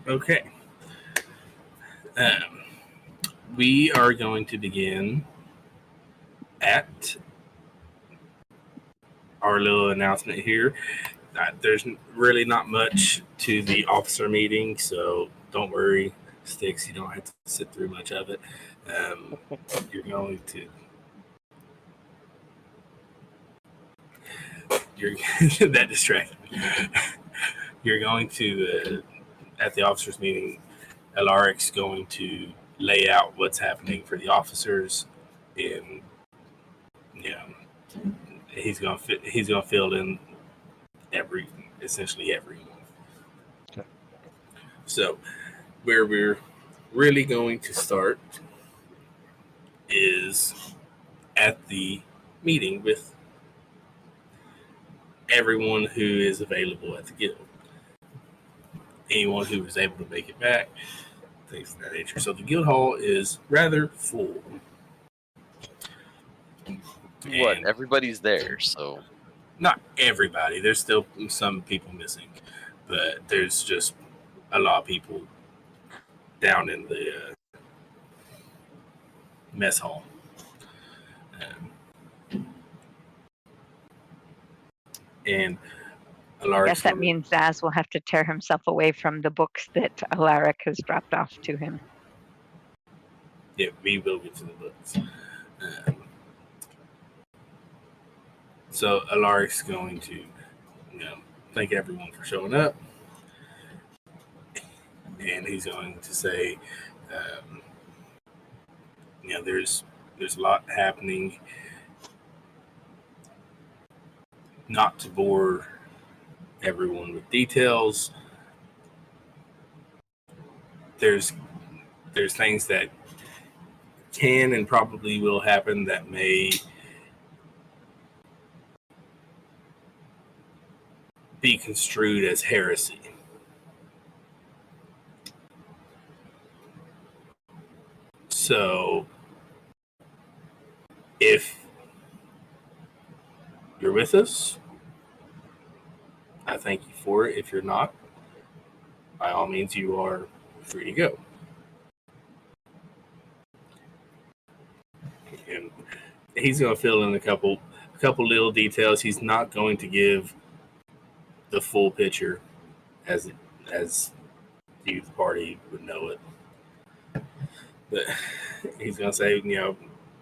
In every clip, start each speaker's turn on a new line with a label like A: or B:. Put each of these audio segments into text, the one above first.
A: Okay. Um, we are going to begin at our little announcement here. There's really not much to the officer meeting, so don't worry, Stkx. You don't have to sit through much of it. You're going to. You're that distracted me. You're going to at the officers meeting. Alaric's going to lay out what's happening for the officers, and he's gonna fill in essentially everyone.
B: Okay.
A: So where we're really going to start is at the meeting with everyone who is available at the guild. Anyone who was able to make it back, things of that nature. So the guild hall is rather full.
C: What? Everybody's there, so
A: not everybody. There's still some people missing, but there's just a lot of people down in the mess hall. And
D: I guess that means Zaz will have to tear himself away from the books that Alaric has dropped off to him.
A: Yeah, we will get to the books. So Alaric's going to, thank everyone for showing up, and he's going to say, there's a lot happening. Not to bore everyone with details, there's things that can and probably will happen that may be construed as heresy. So if you're with us, I thank you for it. If you're not, by all means, you are free to go. And he's going to fill in a couple little details. He's not going to give the full picture as you, the party, would know it. But he's going to say,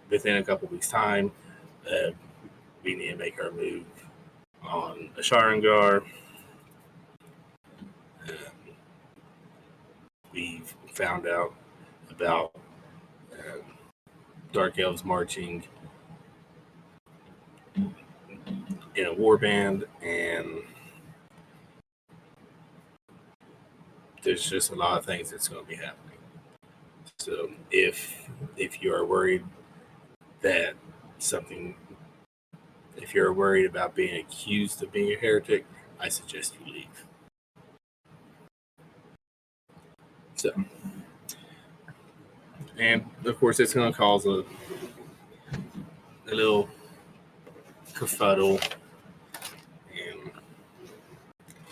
A: within a couple weeks' time, we need to make our move on Asharangar. We've found out about Dark Elves marching in a warband, and there's just a lot of things that's going to be happening. So if you are worried that if you're worried about being accused of being a heretic, I suggest you leave. So, and of course, it's going to cause a little kerfuddle.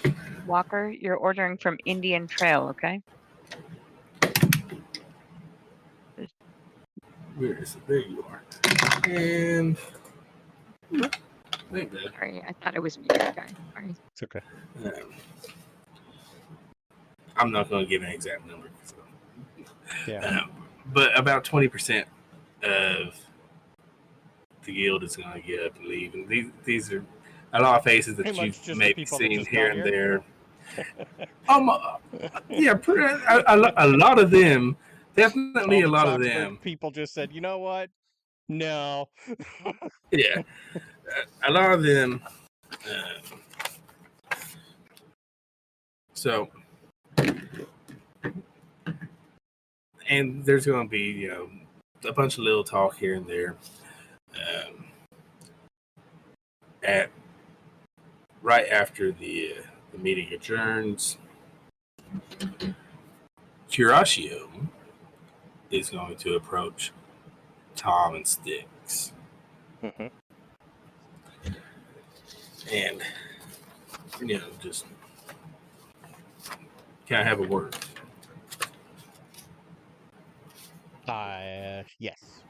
A: And
D: Walker, you're ordering from Indian Trail, okay?
A: Where is it? There you are. And
D: sorry, I thought it was me, guy. Sorry.
B: It's okay.
A: I'm not going to give an exact number. So.
B: Yeah.
A: But about 20% of the guild is going to get up and leave. And these are a lot of faces that you've maybe seen here and there. Yeah, a lot of them. Definitely a lot of them.
B: People just said, you know what? No.
A: Yeah. A lot of them. So, and there's going to be, a bunch of little talk here and there. Right after the meeting adjourns, Curatio is going to approach Tom and Stkx.
B: Mm-hmm.
A: And, just kind of have a word.
B: Yes.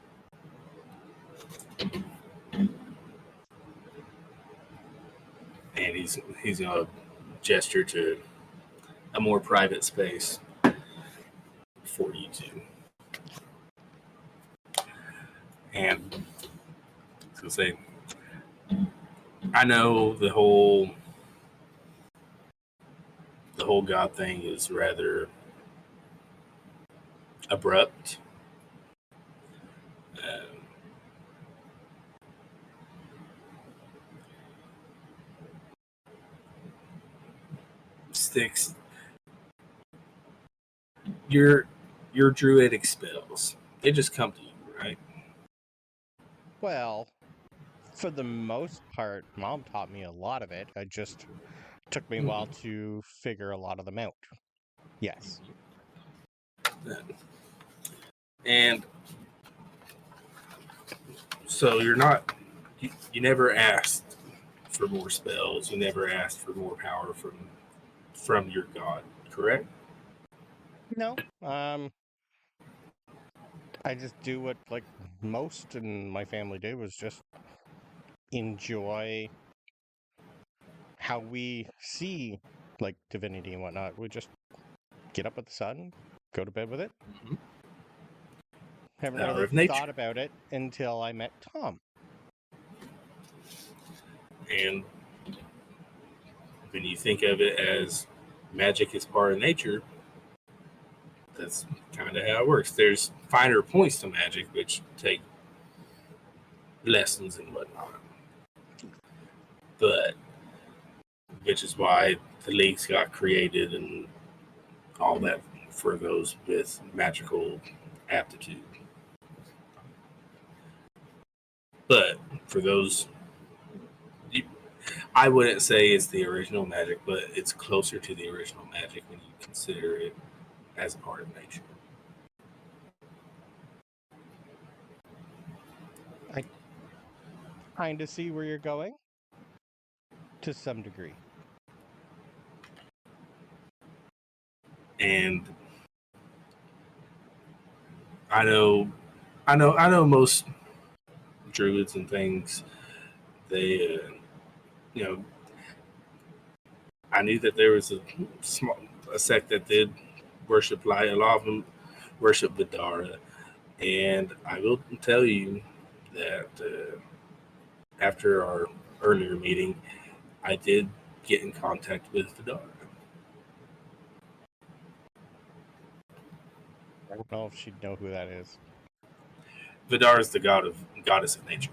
A: And he's gonna gesture to a more private space for you two. And so say, I know the whole God thing is rather abrupt. Stkx, your druidic spells, they just come to you, right?
B: Well, for the most part, Mom taught me a lot of it. It just took me a while to figure a lot of them out. Yes.
A: And so you're not, you never asked for more spells. You never asked for more power from your god, correct?
B: No. I just do what like most in my family did, was just enjoy how we see like divinity and whatnot. We just get up with the sun, go to bed with it.
A: Mm-hmm.
B: Haven't
A: Power
B: really
A: of nature.
B: thought about it until I met Tom.
A: And when you think of it as magic is part of nature, that's kind of how it works. There's finer points to magic which take lessons and whatnot. But which is why the leagues got created and all that for those with magical aptitude. But for those, I wouldn't say it's the original magic, but it's closer to the original magic when you consider it as a part of nature.
B: I kind of see where you're going to some degree.
A: And I know most druids and things. They, I knew that there was a sect that did worship light. A lot of them worship Vidara, and I will tell you that after our earlier meeting, I did get in contact with Vidara.
B: I don't know if she'd know who that is.
A: Vidar is the goddess of nature,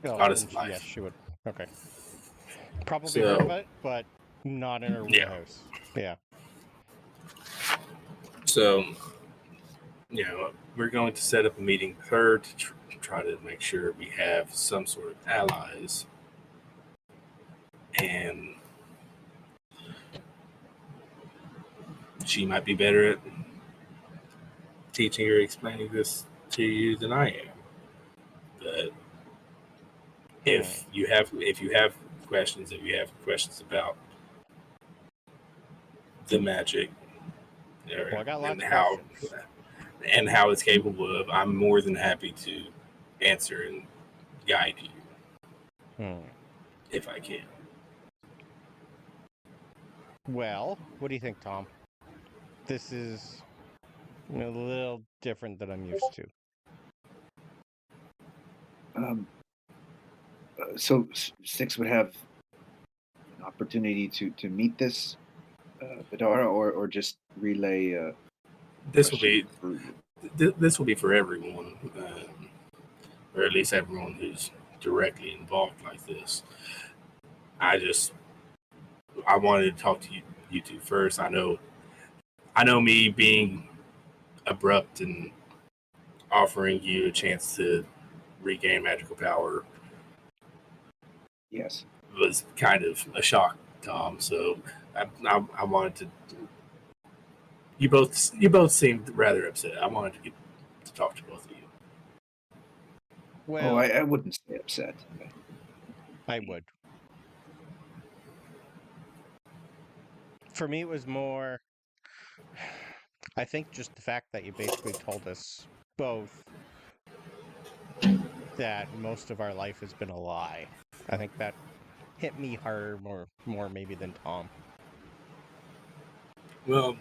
B: Oh,
A: goddess of life.
B: yes, she would. Okay. Probably
A: So-
B: heard of it, but not in her
A: Yeah.
B: wheelhouse. Yeah.
A: So, we're going to set up a meeting with her to try to make sure we have some sort of allies. And she might be better at teaching or explaining this to you than I am. But if you have questions, about the magic,
B: Well, I got lots of questions.
A: and how it's capable of, I'm more than happy to answer and guide you if I can.
B: Well, what do you think, Tom? This is a little different than I'm used to.
E: So Stkx would have an opportunity to meet this Vidara, or just relay.
A: This will be
E: for
A: this will be for everyone, or at least everyone who's directly involved like this. I wanted to talk to you two first. I know me being abrupt and offering you a chance to regain magical power
E: Yes.
A: was kind of a shock, Tom. So I wanted to. You both seemed rather upset. I wanted to get to talk to both of you.
B: Well,
E: I wouldn't say upset.
B: I would. For me, it was more I think just the fact that you basically told us both that most of our life has been a lie. I think that hit me harder, more maybe than Tom.
A: Well,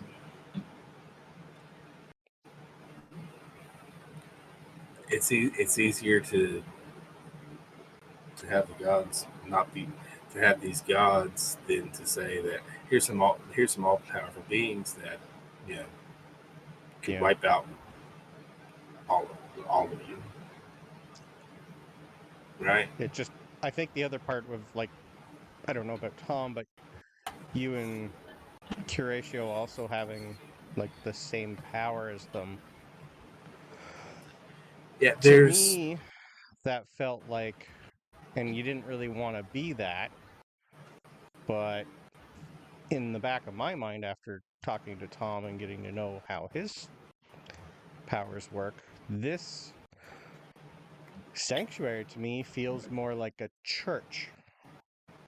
A: it's easier to have the gods not be to have these gods than to say that here's some all powerful beings that could
B: Yeah.
A: wipe out all of you, right?
B: It just, I think the other part of, like, I don't know about Tom, but you and Curatio also having, like, the same power as them.
A: Yeah,
B: To
A: there's
B: me, that felt like, and you didn't really want to be that, but in the back of my mind, after talking to Tom and getting to know how his powers work, this sanctuary to me feels more like a church,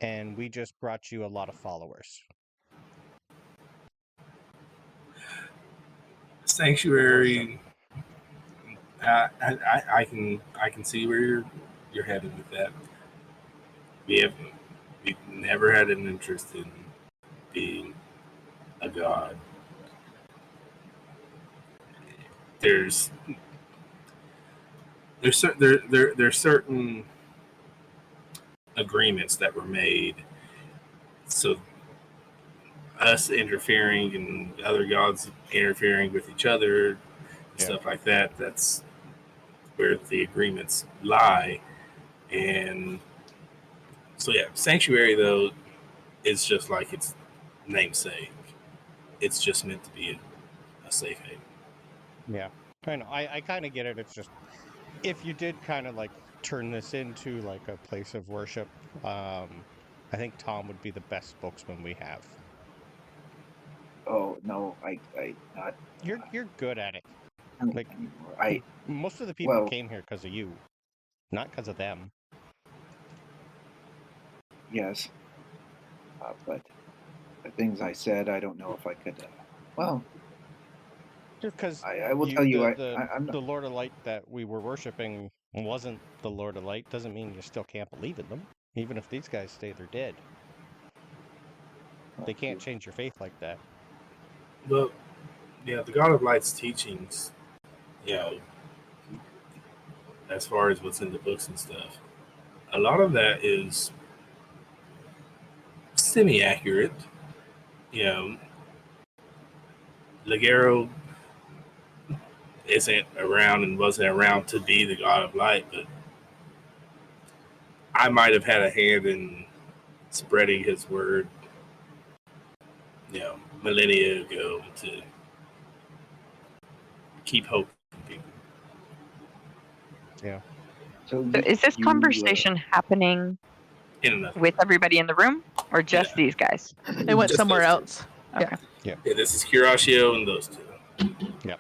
B: and we just brought you a lot of followers.
A: sanctuary. I can see where you're headed with that. We've never had an interest in being a god. There's certain agreements that were made, so us interfering and other gods interfering with each other and stuff like that, that's where the agreements lie. And so yeah, sanctuary though is just like its namesake. It's just meant to be a safe haven.
B: Yeah, I know. I kind of get it. It's just, if you did kind of like turn this into like a place of worship, I think Tom would be the best spokesman we have.
E: Oh no, I not
B: You're good at it. Like,
E: anymore.
B: most of the people
E: well-
B: came here because of you, not because of them.
E: Yes, but the things I said, I don't know if I could. Well,
B: Just because
E: I will tell you, I'm
B: the Lord of Light that we were worshiping wasn't the Lord of Light, doesn't mean you still can't believe in them. Even if these guys stay, they're dead. They can't change your faith like that.
A: Well, yeah, the God of Light's teachings, as far as what's in the books and stuff, a lot of that is semi-accurate. Ligero isn't around and wasn't around to be the God of Light, but I might have had a hand in spreading his word, millennia ago to keep hope in people.
B: Yeah.
E: So
D: So is this conversation happening
A: In enough.
D: with everybody in the room or just these guys?
F: They went
A: Just
F: somewhere
A: those two.
F: else.
D: Okay.
A: Yeah, this is Curatio and those two.
B: Yep.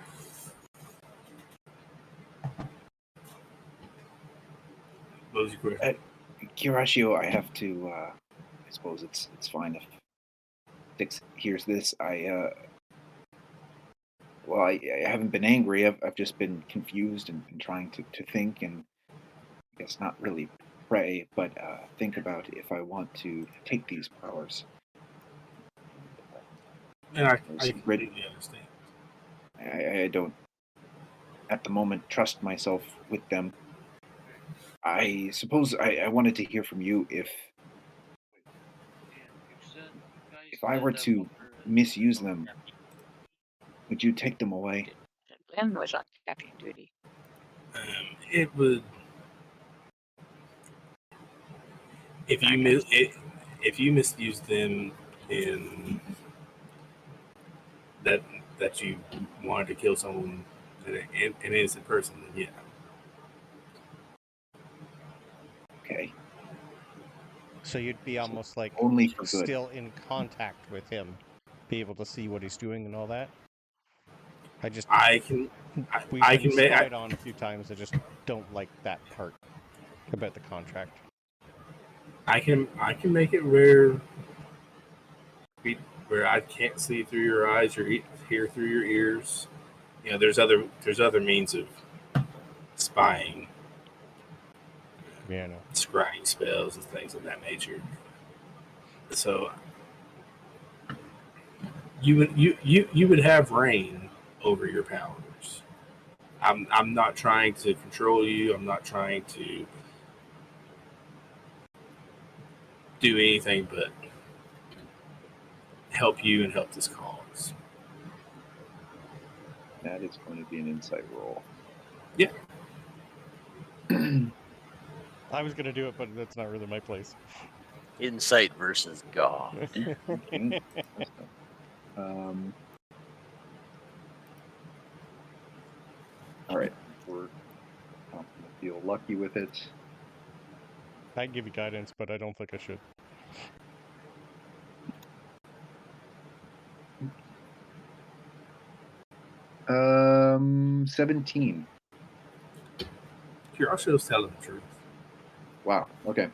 A: What was your question?
E: Curatio, I have to. I suppose it's fine if Stkx hears this. I haven't been angry. I've just been confused and trying to think, and I guess not really pray, but think about if I want to take these powers.
A: And I completely understand.
E: I don't, at the moment, trust myself with them. I suppose I wanted to hear from you if I were to misuse them, would you take them away?
D: Glenn was on captain duty.
A: It would, if you misuse them in that you wanted to kill someone, an innocent person, then yeah.
E: Okay.
B: So you'd be almost like
E: Only for good.
B: still in contact with him, be able to see what he's doing and all that. We've been spied on a few times. I just don't like that part about the contract.
A: I can make it where where I can't see through your eyes or hear through your ears. There's other means of spying,
B: Yeah, no.
A: scrying spells and things of that nature. So you would have reign over your powers. I'm not trying to control you. I'm not trying to do anything but help you and help this cause.
E: That is going to be an insight roll.
A: Yeah.
B: I was gonna do it, but that's not really my place.
C: Insight versus God.
E: Okay. All right. I'm gonna feel lucky with it.
B: I can give you guidance, but I don't think I should.
E: Um, 17.
A: You're also telling the truth.
E: Wow. Okay.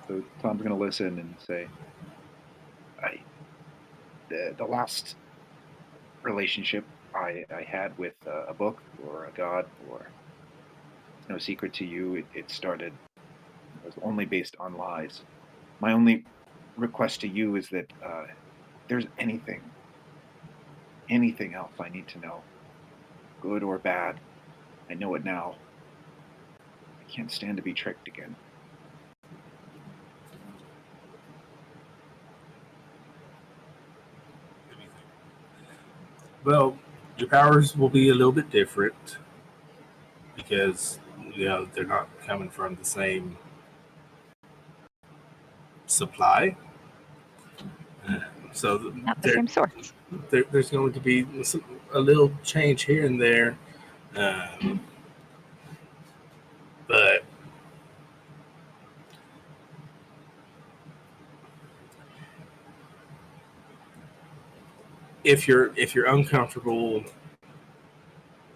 E: So Tom's gonna listen and say, the last relationship I had with a book or a god, or it's no secret to you, it started, it was only based on lies. My only request to you is that if there's anything else I need to know, good or bad, I know it now. I can't stand to be tricked again.
A: Well, your powers will be a little bit different because they're not coming from the same supply. So
D: Not the same source.
A: there's going to be a little change here and there, but if you're uncomfortable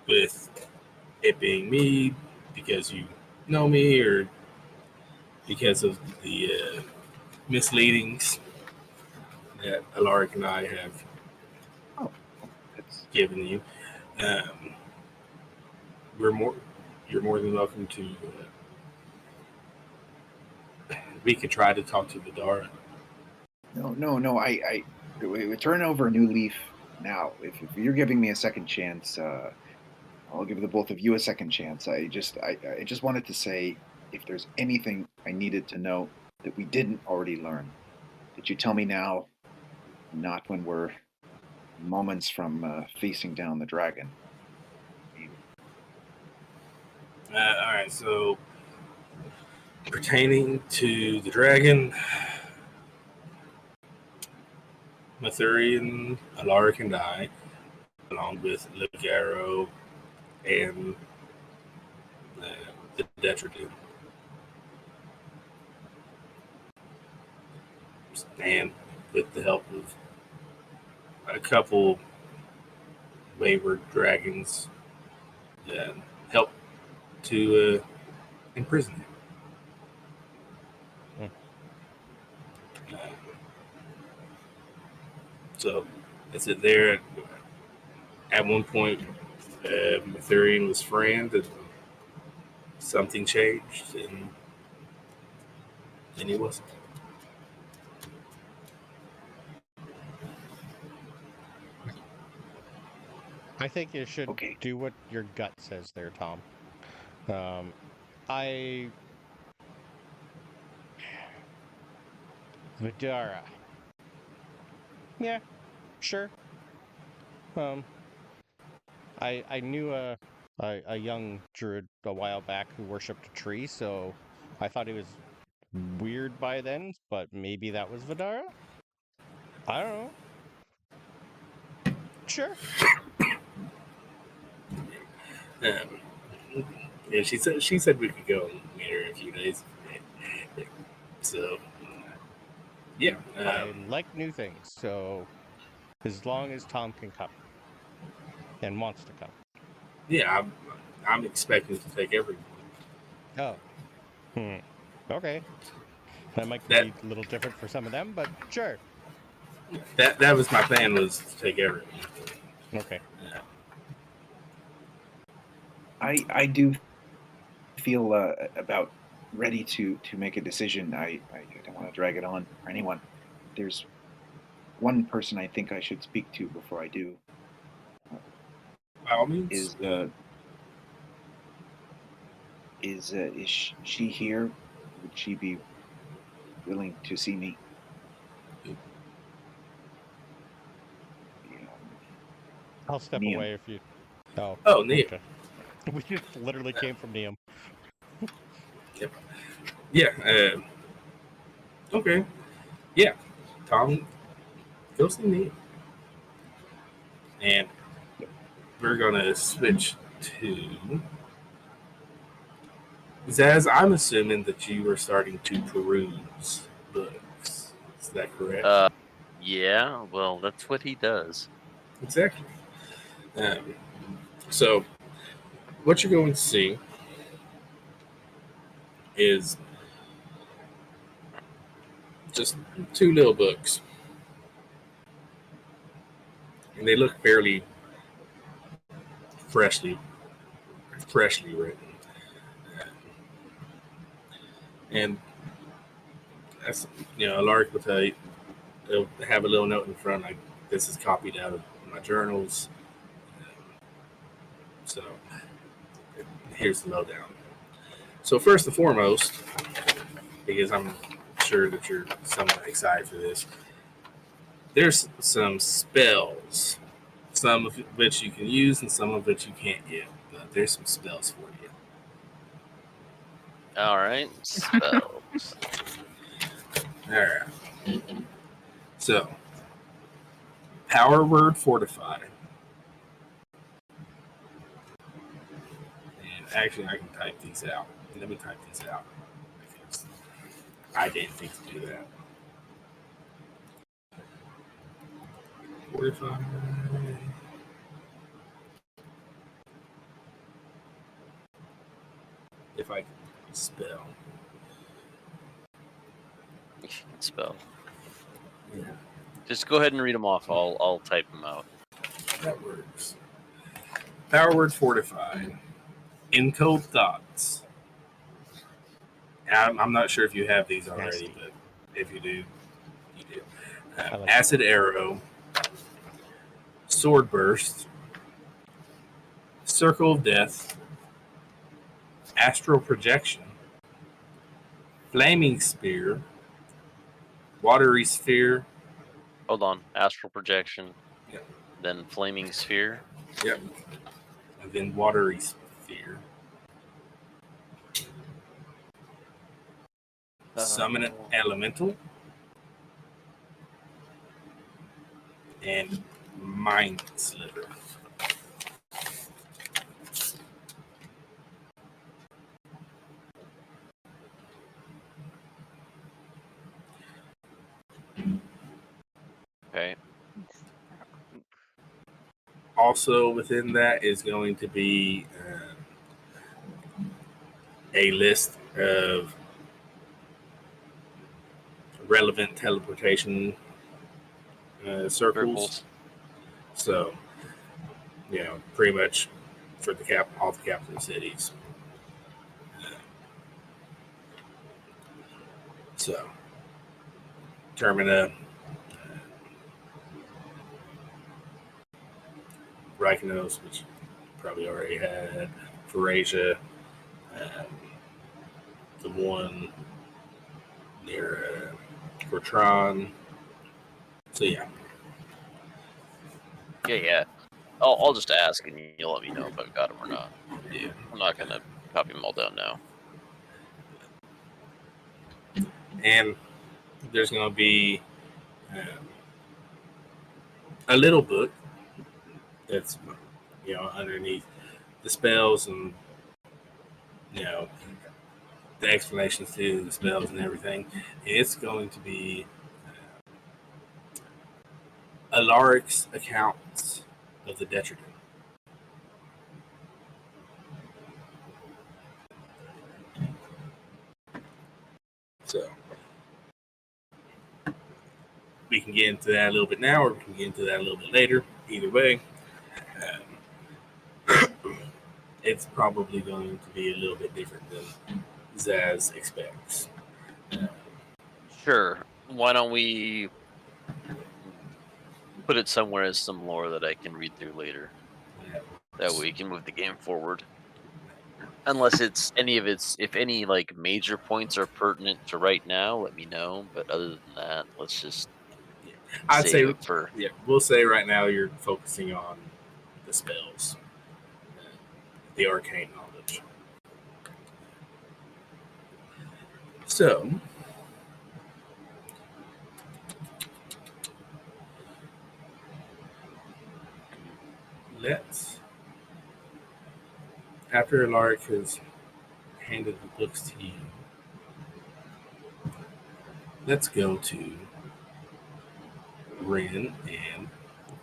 A: with it being me because you know me or because of the misleadings that Alaric and I have given you, you're more than welcome to. We could try to talk to Vidara.
E: No. We turn over a new leaf now. If you're giving me a second chance, I'll give the both of you a second chance. I just wanted to say, if there's anything I needed to know that we didn't already learn, that you tell me now, not when we're moments from facing down the dragon.
A: All right, so pertaining to the dragon, Mathurian, Alaric, and I, along with Ligaro and the Detritus, and with the help of a couple wayward dragons, help to imprison him. So that's it there. At one point, Mathurian was friend, and something changed, and he wasn't.
B: I think you should do what your gut says there, Tom. Vidara. Yeah, sure. I knew a young druid a while back who worshipped a tree, so I thought he was weird by then, but maybe that was Vidara? I don't know. Sure.
A: Yeah, she said we could go and meet her in a few days. So, yeah.
B: I like new things, so as long as Tom can come and wants to come.
A: Yeah, I'm expecting to take everyone.
B: Oh. Okay. That might
A: That-
B: be a little different for some of them, but sure.
A: That was my plan, was to take everything.
B: Okay.
E: I do feel about ready to make a decision. I don't want to drag it on for anyone. There's one person I think I should speak to before I do.
A: By all means.
E: Is she here? Would she be willing to see me?
B: I'll step
E: Neum.
B: away if you. Oh,
A: Neum.
B: okay. We just literally came from Neum.
A: Yep. Yeah. Okay. Yeah. Tom, go see me. And we're gonna switch to Zaz. I'm assuming that you are starting to peruse books. Is that correct?
C: Yeah, well, that's what he does.
A: Exactly. So, what you're going to see is just two little books, and they look fairly freshly written. And that's, Alaric will tell you, they'll have a little note in front like, this is copied out of my journals. So here's the lowdown. So first and foremost, because I'm sure that you're somewhat excited for this, there's some spells, some of which you can use and some of which you can't get. But there's some spells for you.
C: All right, spells.
A: All right. So, power word fortify. And actually, I can type these out. Let me type these out, because I didn't think to do that. Fortify. If I can spell.
C: Spell.
A: Yeah,
C: Just go ahead and read them off. I'll type them out.
A: that works. Power word fortify. Encode thoughts. I'm not sure if you have these already,
B: Nasty.
A: but if you do, you do.
B: I like
A: Acid arrow. Sword burst. Circle of death. Astral projection. Flaming spear. Watery sphere.
C: Hold on. Astral projection.
A: Yep.
C: Then flaming sphere.
A: Yep. And then watery sphere. Summon an elemental. And mind sliver.
C: Okay.
A: Also within that is going to be a list of relevant teleportation circles. So, pretty much for all the capital cities. So, Termina, Rykenos, which you probably already had, Farasia, the one near Cortron. So, yeah.
C: Yeah. I'll just ask and you'll let me know if I've got them or not.
A: Yeah.
C: I'm not gonna copy them all down now.
A: And there's going to be a little book that's, underneath the spells and, the explanations to the spells and everything. It's going to be Alaric's accounts of the Detritus. So, we can get into that a little bit now, or we can get into that a little bit later. Either way, it's probably going to be a little bit different than Zaz expects.
C: Sure. Why don't we put it somewhere as some lore that I can read through later? That way we can move the game forward. Unless it's if any like major points are pertinent to right now, let me know. But other than that, let's just
A: I'd say,
C: save it for.
A: yeah, we'll say right now you're focusing on the spells, the arcane knowledge. So, let's, after Alaric has handed the books to you, let's go to Ren and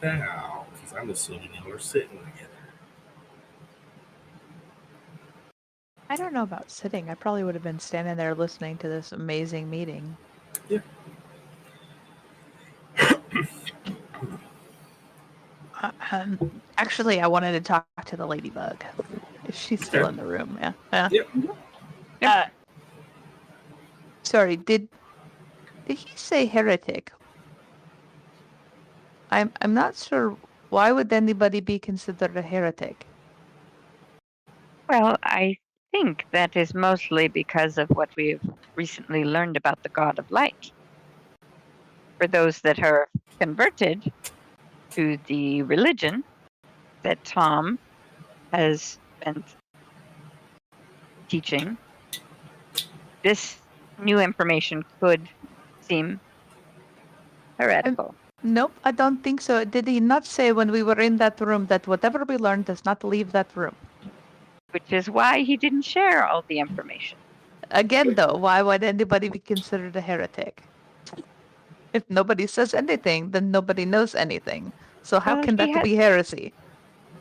A: Val, because I'm assuming y'all are sitting together.
F: I don't know about sitting. I probably would have been standing there listening to this amazing meeting.
A: Yeah.
F: Actually, I wanted to talk to the ladybug. If she's still
A: Okay.
F: in the room, yeah.
A: Yep.
F: Sorry, did he say heretic? I'm not sure. Why would anybody be considered a heretic?
D: Well, I think that is mostly because of what we've recently learned about the God of Light. For those that are converted to the religion that Tom has been teaching, this new information could seem heretical.
F: Nope, I don't think so. Did he not say when we were in that room that whatever we learned does not leave that room?
D: Which is why he didn't share all the information.
F: Again, though, why would anybody be considered a heretic? If nobody says anything, then nobody knows anything. So how
D: Well,
F: can
D: he
F: that be heresy?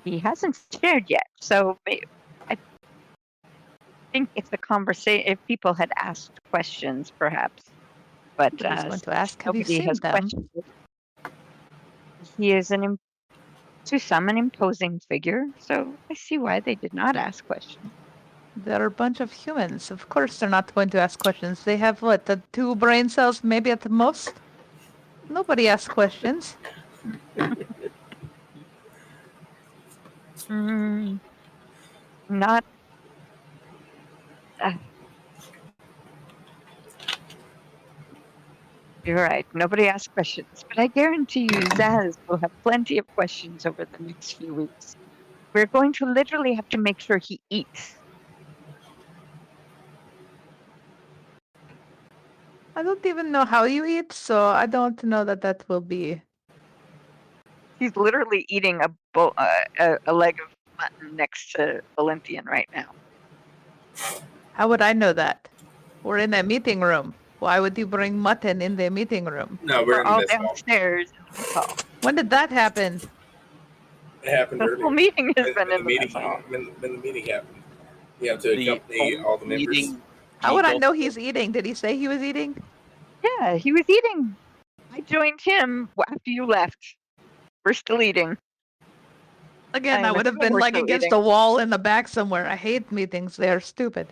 D: He hasn't shared yet, so I think if if people had asked questions, perhaps, but
F: I was going to ask, have you
D: nobody
F: seen
D: has
F: them?
D: questioned it. He is to some an imposing figure, so I see why they did not ask questions.
F: They're a bunch of humans. Of course they're not going to ask questions. They have, what, 2 brain cells, maybe at the most? Nobody asks questions.
D: Not. You're right. Nobody asks questions, but I guarantee you, Zaz will have plenty of questions over the next few weeks. We're going to literally have to make sure he eats.
F: I don't even know how you eat, so I don't know that will be.
D: He's literally eating a leg of mutton next to Valentian right now.
F: How would I know that? We're in a meeting room. Why would you bring mutton in the meeting room?
A: No, we're
D: We're
A: in the
D: all
A: mess hall.
D: downstairs in the mess hall.
F: When did that happen?
A: It happened
D: The
A: earlier.
D: whole meeting has been
A: When
D: in the mess hall.
A: when the meeting happened. You have to accompany all the members.
C: meeting
F: How would I
C: people-
F: know he's eating? Did he say he was eating?
D: Yeah, he was eating. I joined him after you left. We're still eating.
F: Again,
D: I
F: I would have
D: assume
F: been
D: we're
F: like
D: still
F: against
D: eating.
F: a wall in the back somewhere. I hate meetings. They're stupid.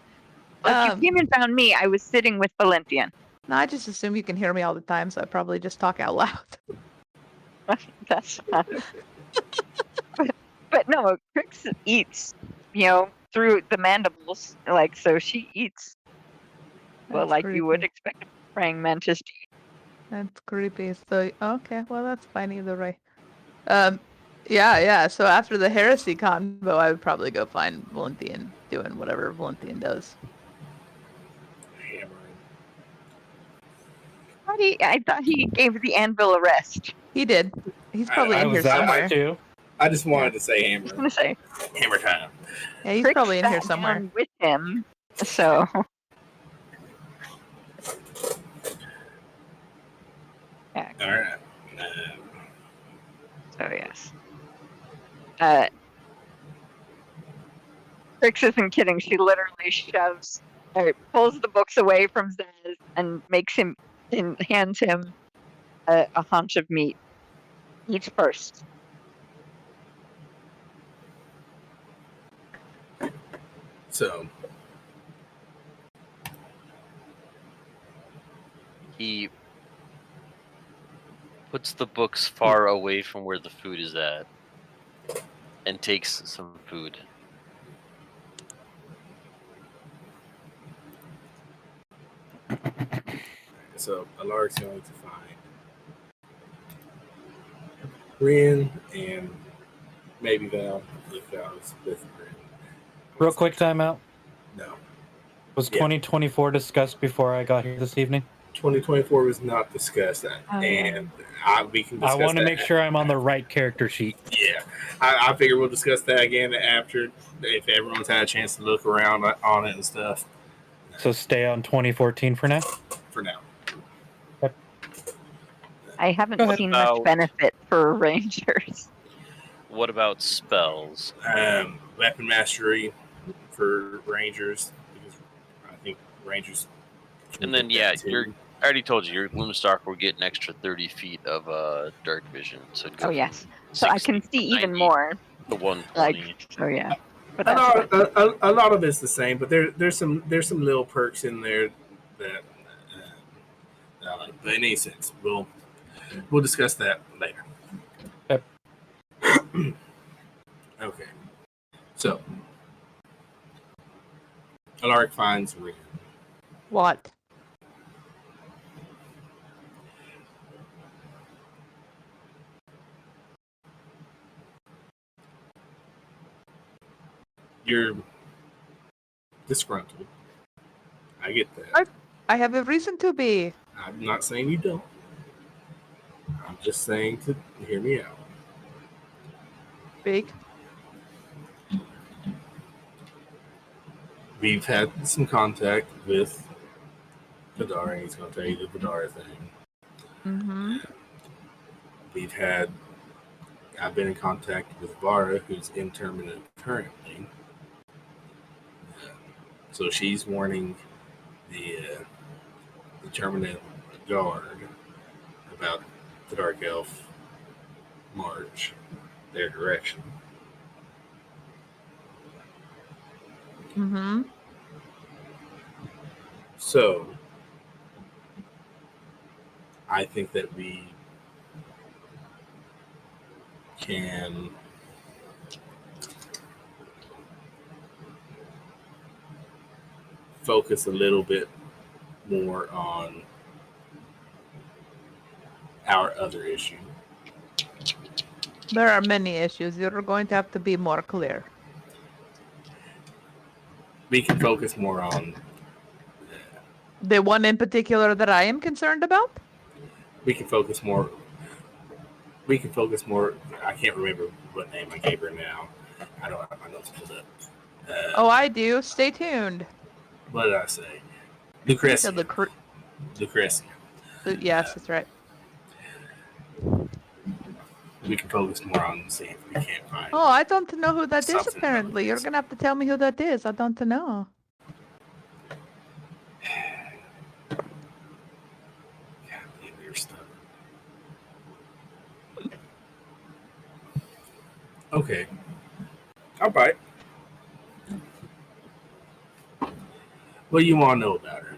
D: If you came and found me, I was sitting with Valentian.
F: No, I just assume you can hear me all the time, so I probably just talk out loud.
D: That's fine. but no, Krix eats, through the mandibles. Like, so she eats. Well,
F: That's
D: like you would
F: creepy.
D: expect a praying mantis to eat.
F: That's creepy. So okay, well that's fine either way. Yeah. So after the heresy convo, I would probably go find Valentian doing whatever Valentian does.
A: Hammering.
D: I thought he gave the anvil a rest.
F: He did. He's probably
A: I
F: in here
A: was- I-
F: somewhere.
B: too.
A: I just wanted to say
D: I was
A: hammer.
D: gonna say
A: Hammer time.
F: Yeah, he's
D: Krix
F: probably in here
D: sat
F: somewhere.
D: down with him. So yeah.
A: All right.
D: So yes. Krix isn't kidding. She literally pulls the books away from Zaz and makes him and hands him a haunch of meat each first.
A: So
C: He puts the books far away from where the food is at and takes some food.
A: So Alaric's going to find Rin and maybe Val, if Val is with Rin.
G: Real quick timeout.
A: No.
G: Was
A: Yeah.
G: 2024 discussed before I got here this evening?
A: 2024 was not discussed,
D: Oh, yeah.
A: and we can discuss
G: I want to
A: that.
G: make sure I'm on the right character sheet.
A: Yeah, I figure we'll discuss that again after, if everyone's had a chance to look around on it and stuff.
G: So stay on 2014 for now?
A: For now.
D: I haven't
G: Go ahead.
D: seen much
C: About-
D: benefit for rangers.
C: What about spells?
A: Weapon mastery for rangers, because I think rangers. can
C: And then,
A: get
C: yeah,
A: that too.
C: I already told you, your Gloomstalker will get an extra 30 feet of dark vision. So
D: Oh yes, so I can
C: 60,
D: see even
C: 90,
D: more.
C: to 120.
D: Like, so yeah. But
A: A
D: that's
A: lot,
D: fine.
A: a lot of it's the same, but there's some little perks in there that I like. But in any sense, we'll discuss that later.
G: Yep.
A: Okay. So Alaric finds Rin.
F: What?
A: You're disgruntled. I get that.
F: I have a reason to be.
A: I'm not saying you don't. I'm just saying to hear me out.
F: Big.
A: We've had some contact with Vidar, and he's going to tell you the Vidar thing.
F: Mm-hmm.
A: I've been in contact with Vara, who's interminate currently. So she's warning the Terminate Guard about the Dark Elf march, their direction.
F: Mm-hmm.
A: So I think that we can focus a little bit more on our other issue.
F: There are many issues. You're going to have to be more clear.
A: We can focus more on.
F: The one in particular that I am concerned about?
A: We can focus more. I can't remember what name I gave her now. I don't have my notes pulled up.
F: Oh, I do. Stay tuned.
A: What did I say?
F: So
A: Lucretia.
F: the
A: Lucretia.
F: yes, that's right.
A: We can focus more on seeing if we can't find.
F: Oh, I don't know who that is.
A: Something
F: Apparently, you're
A: about
F: gonna have to tell me who that is. I don't know.
A: God damn, you're stuck. Okay. All right. What do you want to know about her?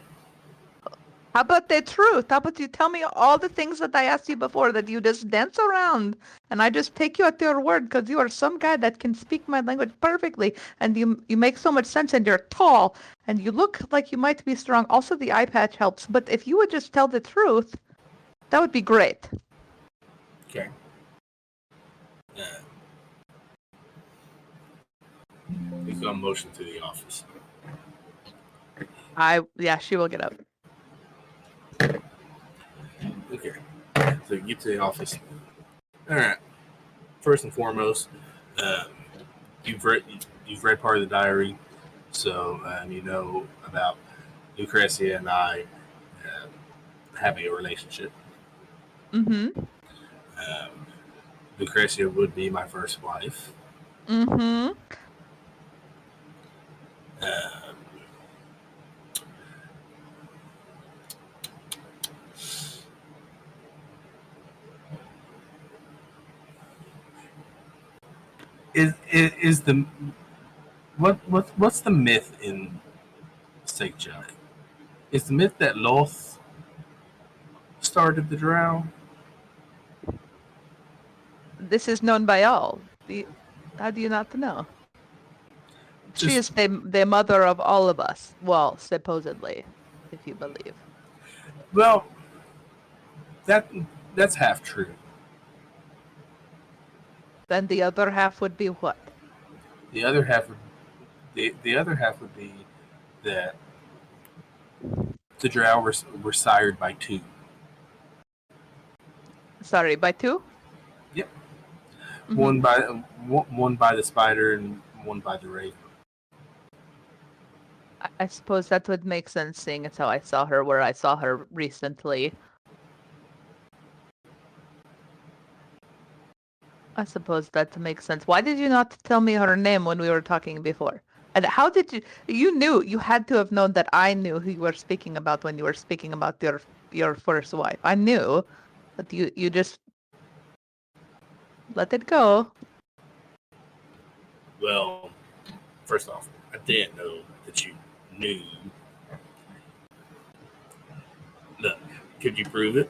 F: How about the truth? How about you tell me all the things that I asked you before that you just dance around and I just take you at your word because you are some guy that can speak my language perfectly and you make so much sense and you're tall and you look like you might be strong. Also, the eye patch helps. But if you would just tell the truth, that would be great.
A: Okay. He's going to motion to the office.
F: Yeah, she will get up.
A: Okay. So you get to the office. All right. First and foremost, you've read part of the diary, so you know about Lucretia and I having a relationship.
F: Mm-hmm.
A: Lucretia would be my first wife.
F: Mm-hmm.
A: is the what's the myth in Stkx? Is the myth that Loth started the Drow?
F: This is known by all. How do you not know? She is the mother of all of us. Well, supposedly, if you believe.
A: Well, that's half true.
F: Then the other half would be what?
A: The other half would the other half would be that the Drow were sired by two.
F: Sorry, by two?
A: Yep.
F: Mm-hmm.
A: One by the spider and one by the raven.
F: I suppose that would make sense, seeing as how I saw her where I saw her recently. I suppose that makes sense. Why did you not tell me her name when we were talking before? And how did you had to have known that I knew who you were speaking about when you were speaking about your first wife. I knew, but you just let it go.
A: Well, first off, I didn't know that you knew. Look, could you prove it?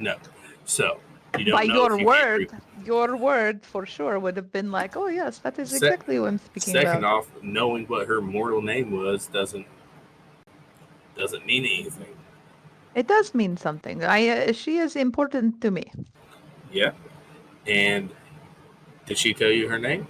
A: No. So, you don't
F: By
A: know
F: your
A: if you
F: word,
A: can prove
F: your word for sure would have been like, oh yes, that is exactly what I'm speaking
A: Second
F: about.
A: off, knowing what her mortal name was doesn't mean anything.
F: It does mean something. She is important to me.
A: Yeah. And did she tell you her name?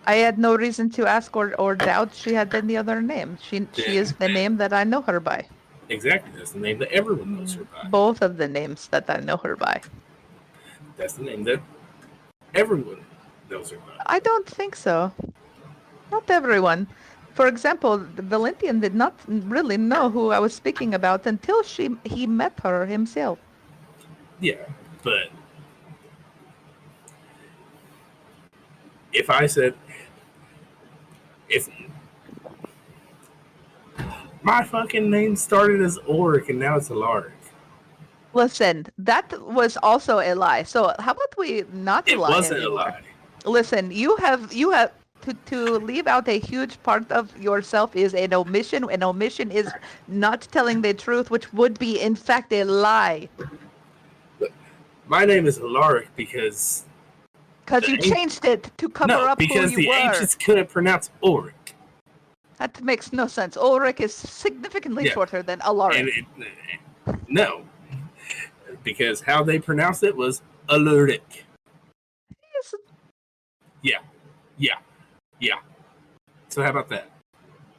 F: I had no reason to ask or doubt she had any other name. She is the name that I know her by.
A: Exactly. That's the name that everyone knows her by.
F: Both of the names that I know her by.
A: That's the name that everyone knows her by.
F: I don't think so. Not everyone. For example, Valentian did not really know who I was speaking about until he met her himself.
A: Yeah, but if I said, if my fucking name started as Ulrich and now it's Alaric.
F: Listen, that was also a lie. So how about we not
A: It
F: lie
A: wasn't
F: anymore?
A: a lie.
F: Listen, you have to leave out a huge part of yourself is an omission. An omission is not telling the truth, which would be in fact a lie.
A: Look, my name is Alaric because
F: you changed it to cover up who
A: because
F: you
A: the
F: were.
A: ancients couldn't pronounce Ulrich.
F: That makes no sense. Ulrich is significantly shorter than Alaric.
A: No, because how they pronounced it was Alaric. Yeah. So how about that?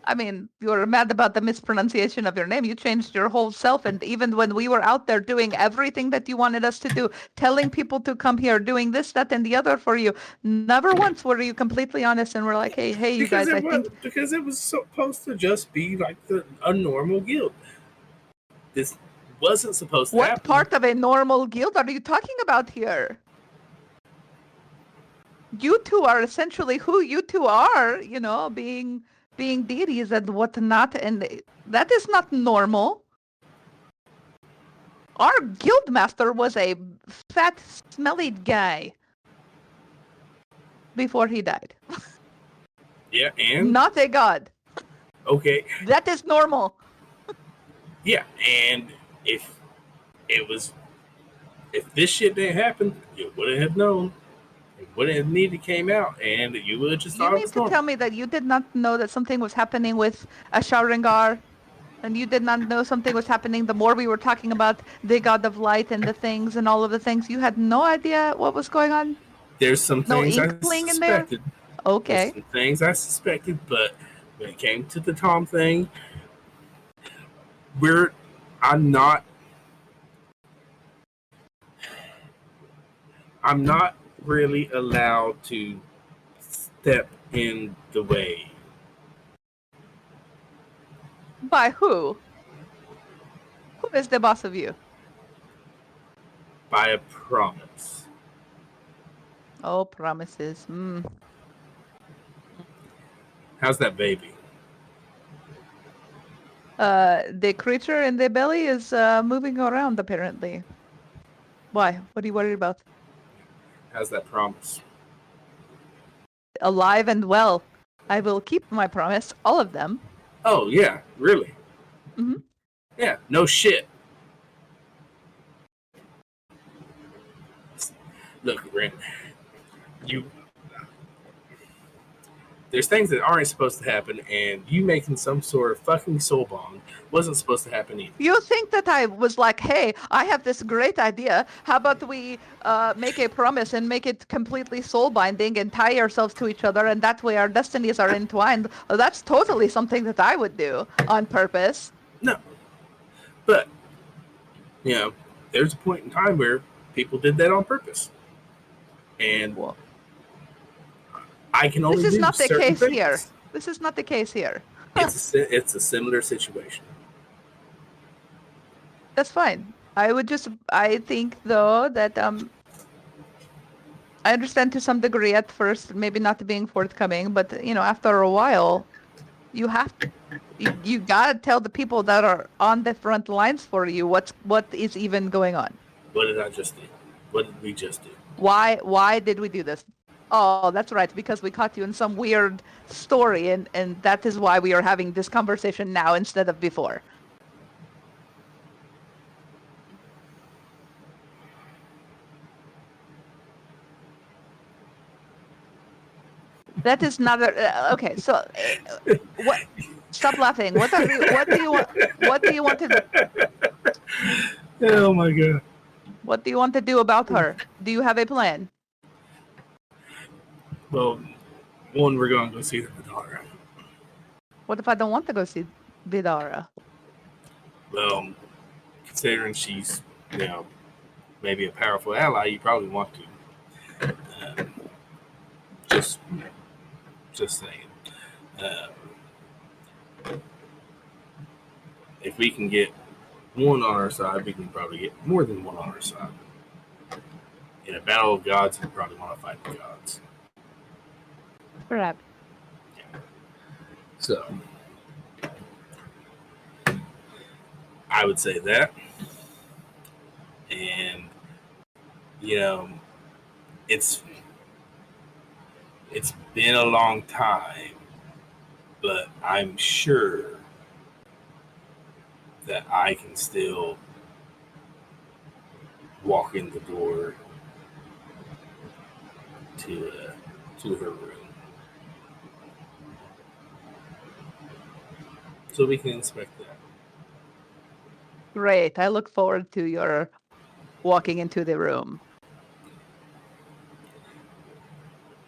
F: I mean, you were mad about the mispronunciation of your name. You changed your whole self, and even when we were out there doing everything that you wanted us to do, telling people to come here, doing this, that, and the other for you, never once were you completely honest and were like, hey, you guys,
A: because it was supposed to just be like a normal guild. This wasn't supposed to happen.
F: What part of a normal guild are you talking about here? You two are essentially who you two are, being deities and whatnot, and that is not normal. Our guild master was a fat, smelly guy before he died.
A: Yeah, and
F: not a god.
A: Okay.
F: That is normal.
A: Yeah, and if this shit didn't happen, you wouldn't have known. It wouldn't have needed came out, and you would have just thought it was normal.
F: You mean to tell me that you did not know that something was happening with a Sharingar? And you did not know something was happening the more we were talking about the God of Light and the things and all of the things? You had no idea what was going on?
A: There's some things I suspected.
F: Okay.
A: There's some things I suspected, but when it came to the Tom thing, I'm not really allowed to step in the way.
F: By who? Who is the boss of you?
A: By a promise.
F: Oh, promises.
A: How's that baby?
F: The creature in the belly is moving around, apparently. Why? What are you worried about?
A: How's that promise?
F: Alive and well. I will keep my promise, all of them.
A: Oh yeah, really?
F: Mhm.
A: Yeah, no shit. Look, Brent, there's things that aren't supposed to happen, and you making some sort of fucking soul bond wasn't supposed to happen either.
F: You think that I was like, hey, I have this great idea. How about we make a promise and make it completely soul binding and tie ourselves to each other, and that way our destinies are entwined? Well, that's totally something that I would do on purpose.
A: No. But, there's a point in time where people did that on purpose. And
F: Well,
A: I can only
F: this is
A: do
F: not the
A: certain
F: case
A: things.
F: here. This is not the case here.
A: It's a similar situation.
F: That's fine. I think though that I understand to some degree at first, maybe not being forthcoming, but after a while, you gotta tell the people that are on the front lines for you what is even going on.
A: What did I just do? What did we just do?
F: Why did we do this? Oh, that's right, because we caught you in some weird story, and that is why we are having this conversation now instead of before. That is not okay. So, what? Stop laughing. What do you want? What do you want to?
A: Oh my god!
F: What do you want to do about her? Do you have a plan?
A: Well, one, we're going to go see the daughter.
F: What if I don't want to go see Vidara?
A: Well, considering she's, maybe a powerful ally, you probably want to. Just saying. If we can get one on our side, we can probably get more than one on our side. In a battle of gods, we probably want to fight the gods.
F: Perhaps.
A: Yeah. So, I would say that. And, it's been a long time, but I'm sure that I can still walk in the door to her room, so we can inspect that.
F: Great. I look forward to your walking into the room.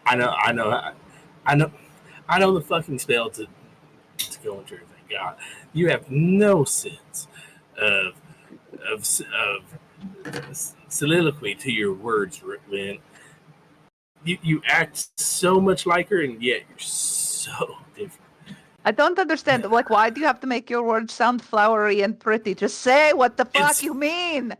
A: I know the fucking spell to go into everything. God, you have no sense of soliloquy to your words, Lynn. You act so much like her, and yet you're so different.
F: I don't understand. Like, why do you have to make your words sound flowery and pretty? Just say what the fuck you mean.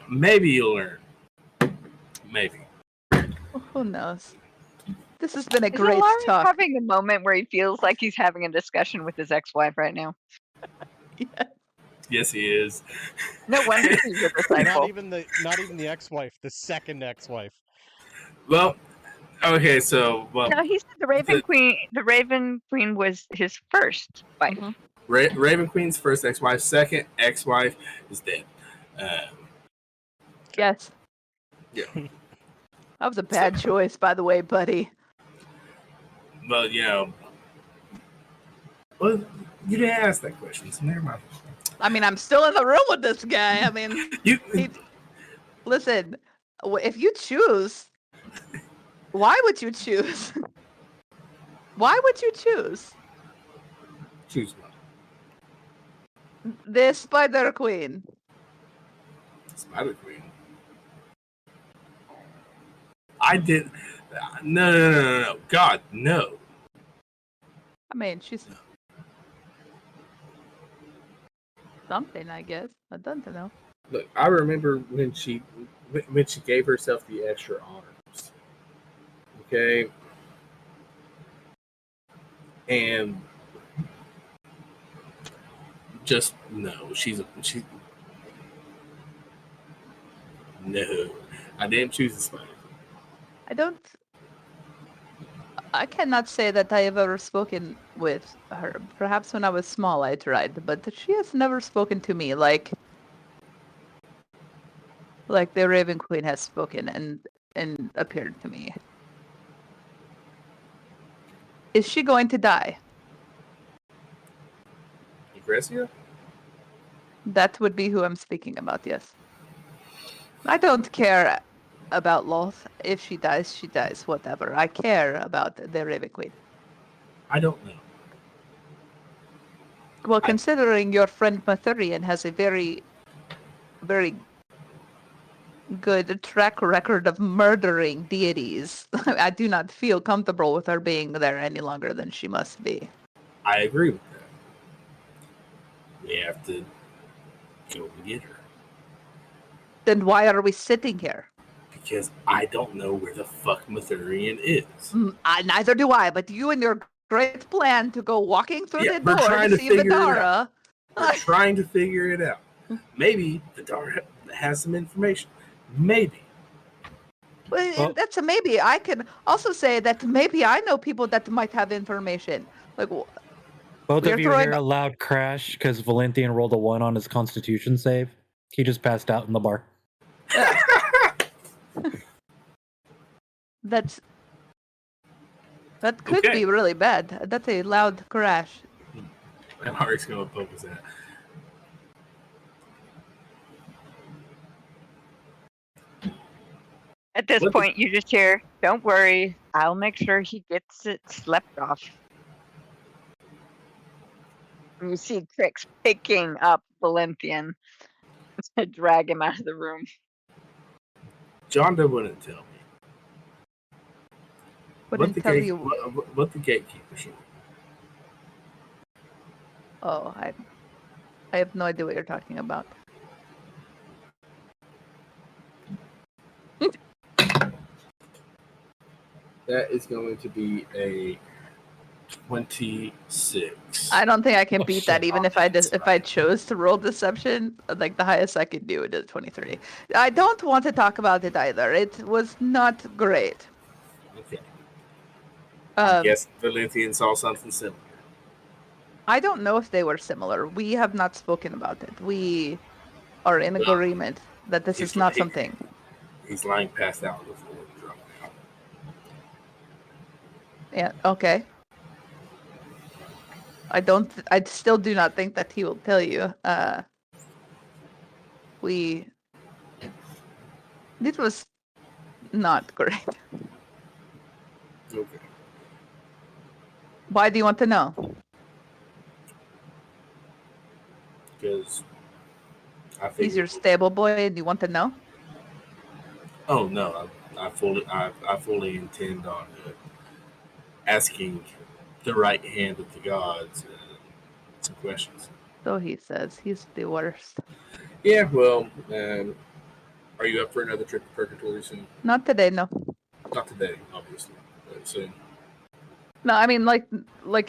A: Maybe you'll learn. Maybe.
F: Who knows? This has been a
D: Is
F: great
D: Ilari
F: talk.
D: having a moment where he feels like he's having a discussion with his ex-wife right now?
F: Yeah.
A: Yes, he is.
D: No wonder she's a disciple.
B: Not even the ex-wife, the second ex-wife.
A: Well, okay, so
D: No, he said the Raven Queen. The Raven Queen was his first wife.
F: Mhm.
A: Raven Queen's first ex-wife, second ex-wife is dead.
F: Yes.
A: Yeah.
F: That was a bad choice, by the way, buddy.
A: Well, well, you didn't ask that question, so never mind.
F: I mean, I'm still in the room with this guy. I mean, listen, if you choose, why would you choose? Why would you choose
A: Choose one.
F: this Spider Queen?
A: Spider Queen. I did. No. God, no.
F: I mean, she's something, I guess. I don't know.
A: Look, I remember when she gave herself the extra arms. Okay. And Just no. She. No, I didn't choose the spider.
F: I cannot say that I have ever spoken with her. Perhaps when I was small I tried, but she has never spoken to me like the Raven Queen has spoken and appeared to me. Is she going to die?
A: Agresia?
F: That would be who I'm speaking about, yes. I don't care about Loth. If she dies, whatever. I care about the Raven Queen.
A: I don't know.
F: Well, considering your friend Mathurian has a very, very good track record of murdering deities, I do not feel comfortable with her being there any longer than she must be.
A: I agree with that. We have to go and get her.
F: Then why are we sitting here?
A: Because I don't know where the fuck Mathurian is.
F: Neither do I, but you and your great plan to go walking through the
A: we're
F: door
A: trying
F: to
A: to
F: see
A: figure it
F: Vidara.
A: We're trying to figure it out. Maybe Vidara has some information. Maybe.
F: Well, that's a maybe. I can also say that maybe I know people that might have information. Like,
G: Both
F: we're
G: of you
F: throwing-
G: hear a loud crash because Valenthian rolled a 1 on his Constitution save. He just passed out in the bar.
F: that could
A: Okay.
F: be really bad. That's a loud crash.
A: And Harik's going to poke his head.
D: At this point, you just hear, "Don't worry, I'll make sure he gets it slept off." And you see Krix picking up Valenthian to drag him out of the room.
A: Jonda wouldn't tell me.
F: Wouldn't tell you.
A: What the gatekeeper should.
F: Oh, I have no idea what you're talking about.
A: That is going to be a 26.
F: I don't think I can beat that, even if I chose to roll deception. Like the highest I could do is 23. I don't want to talk about it either. It was not great.
A: Okay. I guess Valenthian saw something similar.
F: I don't know if they were similar. We have not spoken about it. We are in agreement that this is not something.
A: He's lying passed out on the floor.
F: Yeah. Okay. I still do not think that he will tell you. This was not great.
A: Okay.
F: Why do you want to know?
A: Because
F: He's your stable boy and you want to know?
A: Oh no, I fully intend on asking the right hand of the gods some questions.
F: So he says. He's the worst.
A: Yeah, well, are you up for another trip to Purgatory soon?
F: Not today, no.
A: Not today, obviously, but soon.
F: No, I mean like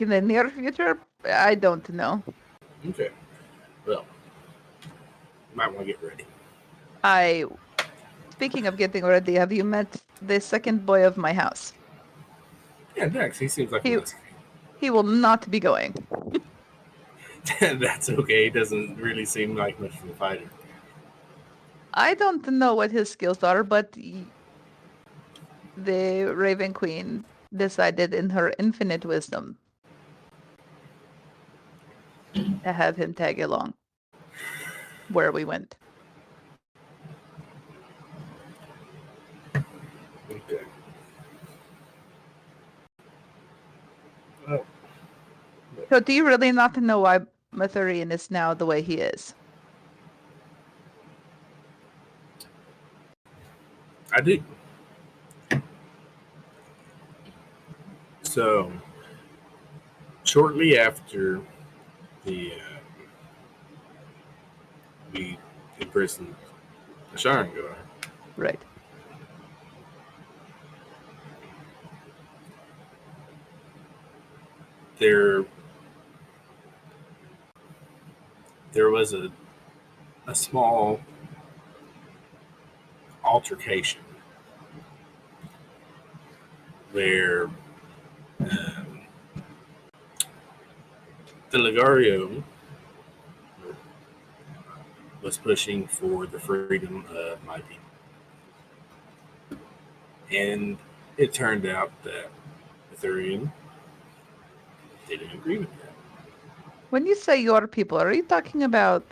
F: in the near future. I don't know.
A: Okay. Well, might want to get ready.
F: Speaking of getting ready, have you met the second boy of my house?
A: Yeah, Dex. He seems like
F: he will not be going.
A: That's okay. He doesn't really seem like much of a fighter.
F: I don't know what his skills are, but the Raven Queen decided in her infinite wisdom to have him tag along where we went.
A: Okay. Oh.
F: So do you really not know why Mathurian is now the way he is?
A: I do. So, shortly after we imprisoned the Sharingar,
F: Right.
A: there was a small altercation where the Legario was pushing for the freedom of my people. And it turned out that the Thri-kreen didn't agree with that.
F: When you say your people, are you talking about?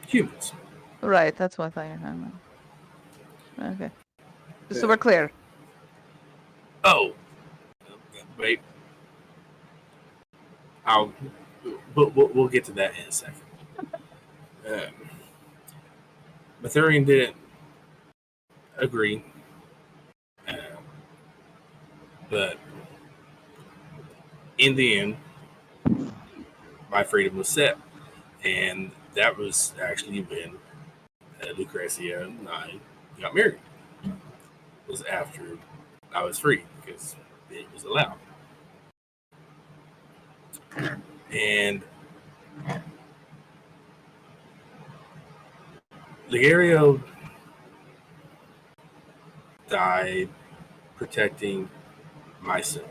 A: Humans.
F: Right, that's what I thought. Okay. Just so we're clear.
A: Oh, wait. We'll get to that in a second. Thri-kreen didn't agree, but in the end, my freedom was set, and that was actually when Lucretia and I got married. It was after I was free because it was allowed. And Legario died protecting my son.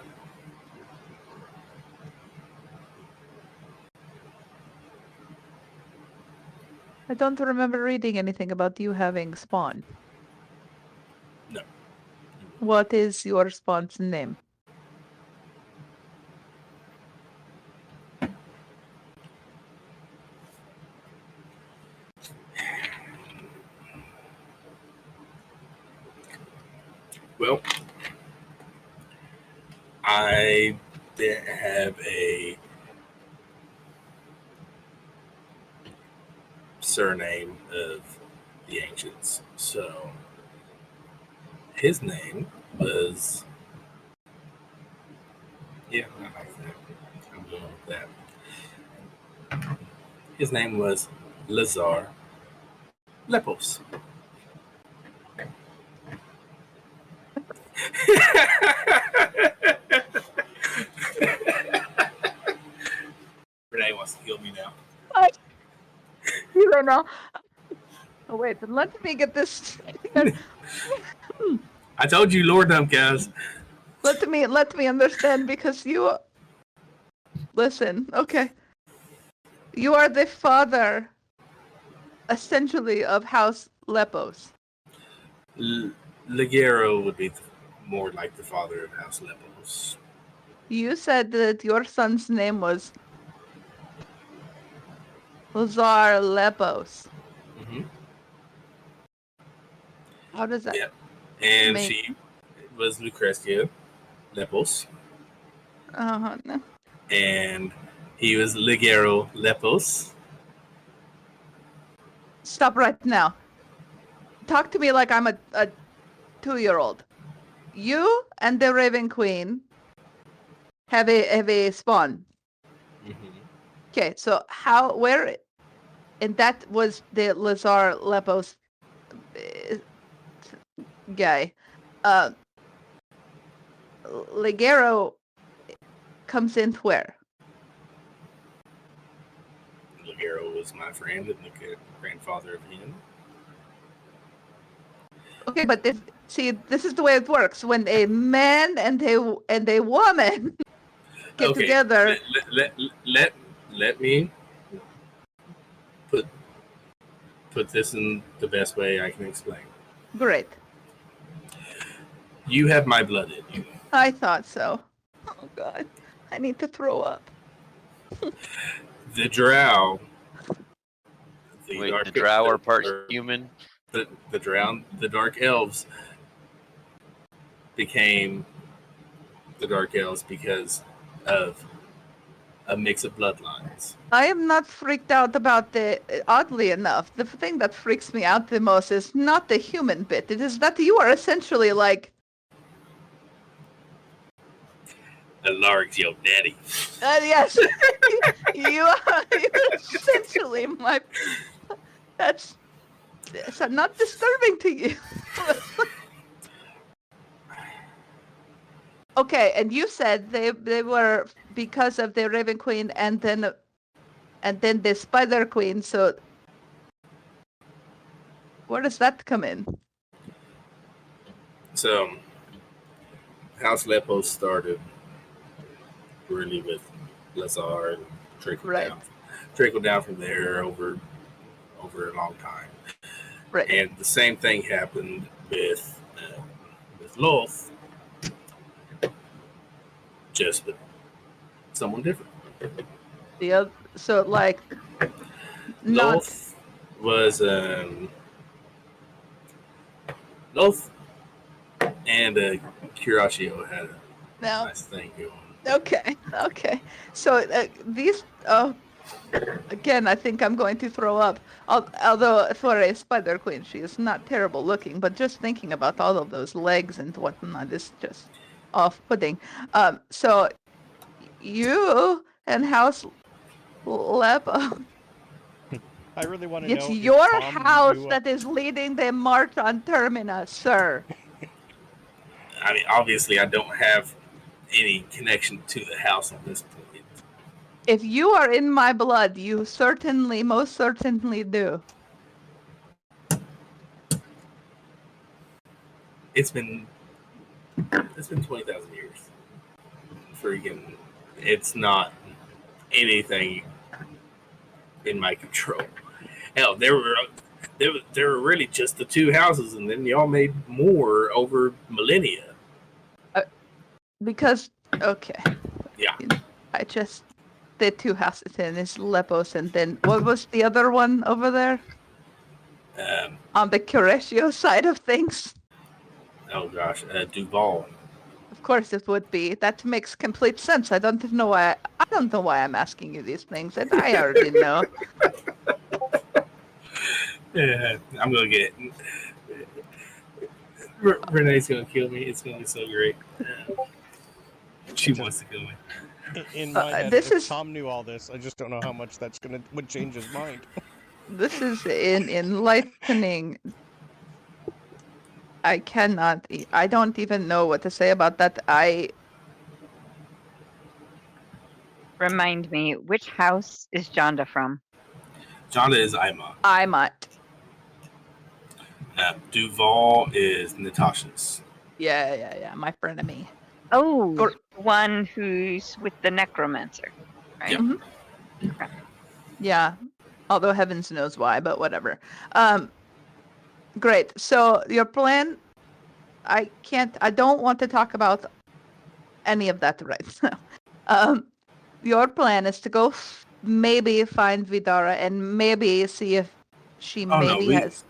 F: I don't remember reading anything about you having spawn.
A: No.
F: What is your spawn's name?
A: Well, I didn't have a surname of the ancients, so his name was, I like that. I'm going with that. His name was Lazar Lepos. Renee wants to kill me now.
F: You don't know. Oh wait, let me get this.
A: I told you, Lord Dumbcast.
F: Let me understand, because you. Listen, okay. You are the father, essentially, of House Lepos.
A: Legario would be more like the father of House Lepos.
F: You said that your son's name was Lazar Lepos.
A: Mm-hmm.
F: How does that?
A: Yeah, and she was Lucretia Lepos.
F: No.
A: And he was Legario Lepos.
F: Stop right now. Talk to me like I'm a 2-year-old. You and the Raven Queen have a spawn.
A: Mm-hmm.
F: Okay, so where, and that was the Lazar Lepos guy. Legario comes in where?
A: Legario was my friend and the grandfather of him.
F: Okay, but this is the way it works. When a man and a woman get together.
A: Let me put this in the best way I can explain.
F: Great.
A: You have my blood in you.
F: I thought so. Oh God, I need to throw up.
A: The Drow.
C: The Drow are part human.
A: The Drow, the Dark Elves became the Dark Elves because of a mix of bloodlines.
F: I am not freaked out about oddly enough, the thing that freaks me out the most is not the human bit. It is that you are essentially like
A: a large yo daddy.
F: Yes, you're essentially my. That's not disturbing to you. Okay, and you said they were because of the Raven Queen, and then And then the Spider Queen. So where does that come in?
A: So, House Lepos started really with Lazar and trickled down from there over a long time.
F: Right.
A: And the same thing happened with Loth, just with someone different.
F: So like, not
A: Loth was Loth and Kurashio had a
F: now.
A: nice thing going.
F: Okay. So these. Again, I think I'm going to throw up. Although for a Spider Queen, she is not terrible looking, but just thinking about all of those legs and whatnot is just off-putting. So you and House Lepo,
B: I really want to know.
F: it's
B: if
F: your
B: Tom
F: house
B: knew,
F: that is leading the march on Terminus, sir.
A: I mean, obviously, I don't have any connection to the house at this point.
F: If you are in my blood, you most certainly do.
A: It's been 20,000 years. Freaking, it's not anything in my control. Hell, there were really just the two houses, and then y'all made more over millennia.
F: Because okay.
A: Yeah.
F: I just the two houses and it's Lepos, and then what was the other one over there? On the Kuretio side of things.
A: Oh gosh, Duval.
F: Of course it would be. That makes complete sense. I don't know why I'm asking you these things, and I already know.
A: Yeah, I'm gonna get Renee's gonna kill me. It's gonna be so great. She wants to kill me.
B: in my head, if Tom knew all this, I just don't know how much would change his mind.
F: This is enlightening. I don't even know what to say about that.
D: Remind me, which house is Jonda from?
A: Jonda is Ima. Duval is Natasha's.
F: Yeah. My frenemy.
D: Oh, one who's with the necromancer, right?
A: Yep.
F: Mm-hmm. Okay. Yeah, although heavens knows why, but whatever. Great. So your plan, I don't want to talk about any of that right now. Your plan is to go maybe find Vidara and maybe see if she has.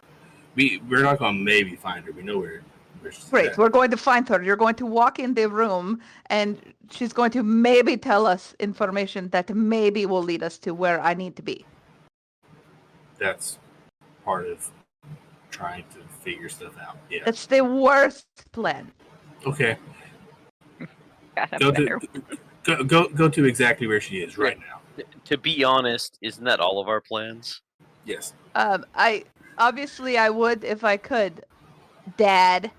A: We're not going to maybe find her. We know where she's
F: Great.
A: at.
F: We're going to find her. You're going to walk in the room and she's going to maybe tell us information that maybe will lead us to where I need to be.
A: That's part of trying to figure stuff out. Yeah.
F: It's the worst plan.
A: Okay. Go to exactly where she is right now.
C: To be honest, isn't that all of our plans?
A: Yes.
F: I would if I could, Dad.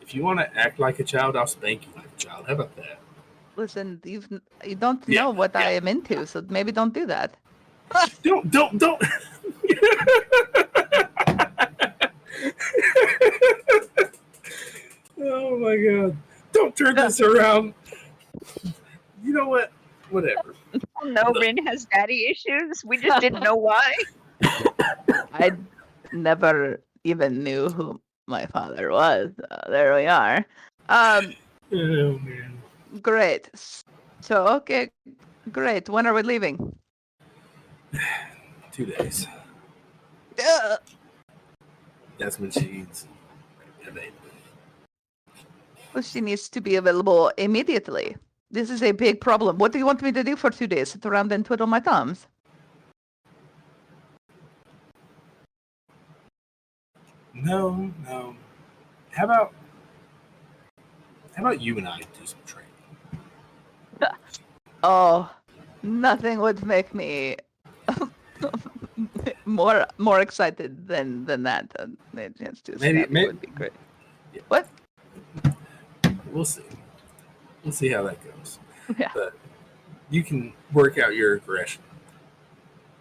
A: If you want to act like a child, I'll spank you like a child. How about that?
F: Listen, you don't know what I am into, so maybe don't do that.
A: Don't. Oh my god. Don't turn this around. You know what? Whatever.
D: No, Rin has daddy issues. We just didn't know why.
F: I never even knew who my father was. There we are.
A: Oh man.
F: Great. So, okay. Great. When are we leaving?
A: 2 days. That's when she's available.
F: Well, she needs to be available immediately. This is a big problem. What do you want me to do for 2 days? Sit around and twiddle my thumbs?
A: No. How about you and I do some training?
F: Oh, nothing would make me more excited than that. A chance to
A: Maybe
F: would be great. Yeah. What?
A: We'll see. We'll see how that goes.
F: Yeah.
A: But you can work out your aggression.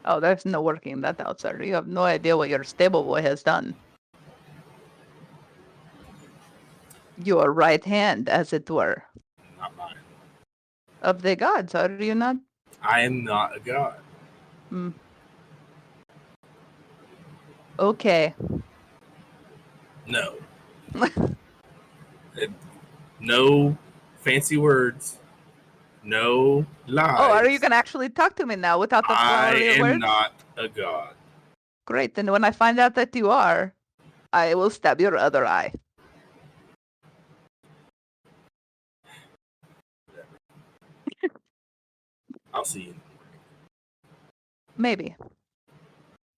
F: Oh, there's no working that out, sir. You have no idea what your stable boy has done. Your right hand, as it were,
A: Not mine.
F: of the gods, are you not?
A: I am not a god.
F: Hmm. Okay.
A: No. No fancy words. No lies.
F: Oh, are you gonna actually talk to me now without the
A: I
F: flowery
A: am
F: words?
A: not a god.
F: Great. Then when I find out that you are, I will stab your other eye.
A: I'll see you.
F: Maybe.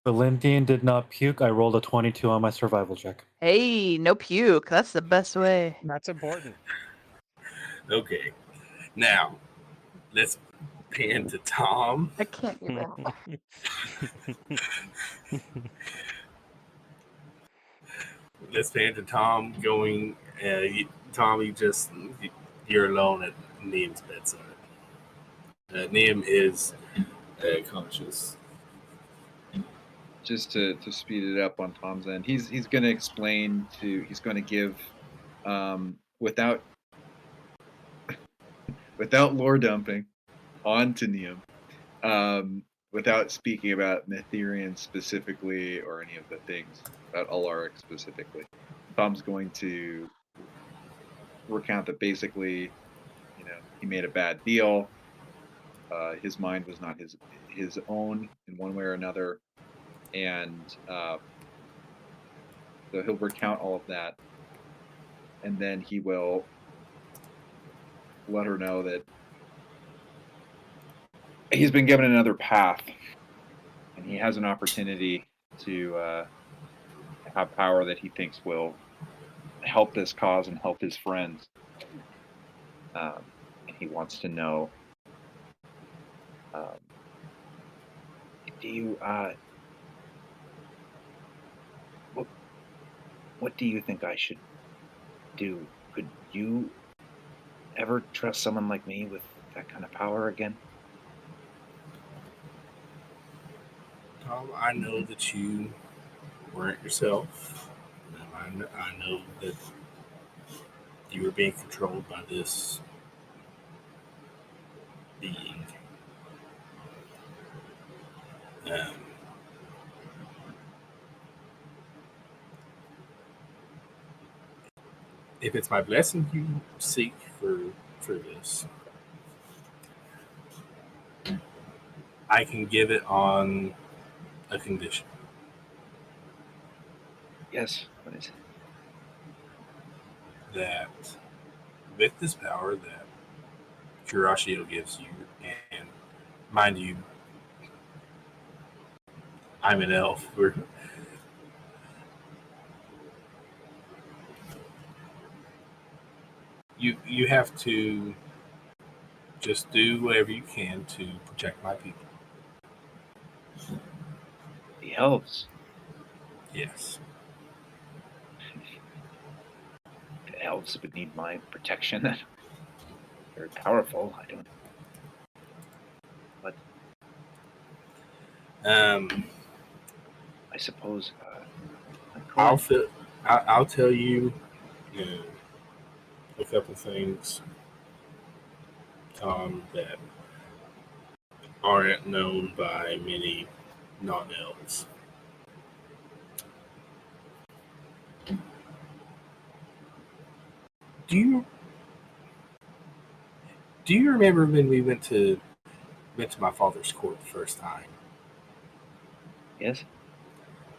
G: Valentian did not puke. I rolled a 22 on my survival check.
F: Hey, no puke. That's the best way.
B: That's important.
A: Okay. Now, let's pan to Tom.
F: I can't even.
A: Let's pan to Tom going. Tom, you're alone at Niam's bedside. Niam is conscious.
E: Just to speed it up on Tom's end, he's going to explain he's going to give without lore dumping on to Niam, without speaking about Netherian specifically or any of the things about Alaric specifically. Tom's going to recount that basically, he made a bad deal. His mind was not his own in one way or another. And so he'll recount all of that, and then he will let her know that he's been given another path, and he has an opportunity to have power that he thinks will help this cause and help his friends. And he wants to know, do you what do you think I should do? Could you ever trust someone like me with that kind of power again?
A: Tom, I know that you weren't yourself. I know that you were being controlled by this being. If it's my blessing you seek for this, I can give it on a condition.
E: Yes, what is it?
A: That with this power that Kurashio gives you, and mind you, I'm an elf. You have to just do whatever you can to protect my people.
E: The elves.
A: Yes.
E: The elves would need my protection. Very powerful. I don't. But I suppose
A: I'll tell you, a couple things, Tom, that aren't known by many non-elves. Do you remember when we went to my father's court the first time?
E: Yes.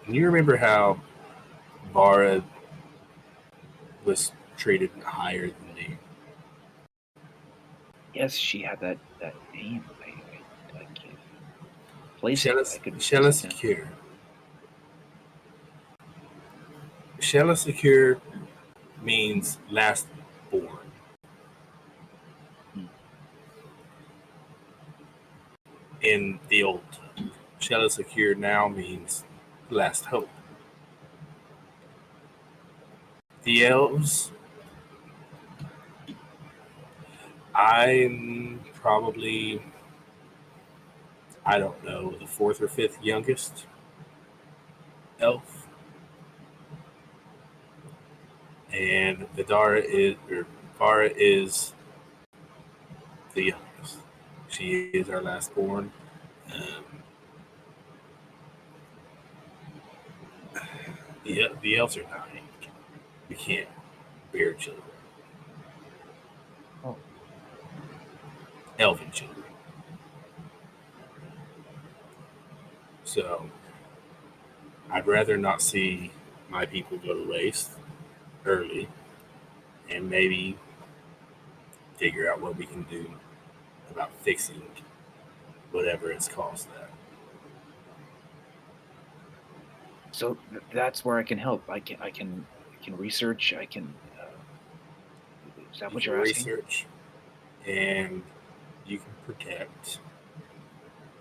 A: And you remember how Vara was treated higher than me?
E: Yes, she had that name. I can't place
A: Shella Secure. Shella Secure means last born. In the old, Shella Secure now means last hope. The elves I'm probably, I don't know, the 4th or 5th youngest elf. And Vara is the youngest. She is our last born. The elves are dying. We can't bear children.
E: Oh.
A: Elven children. So, I'd rather not see my people go to waste early and maybe figure out what we can do about fixing whatever it's caused that.
E: So that's where I can help. I can research. I can. Is that what you're asking?
A: Research, and you can protect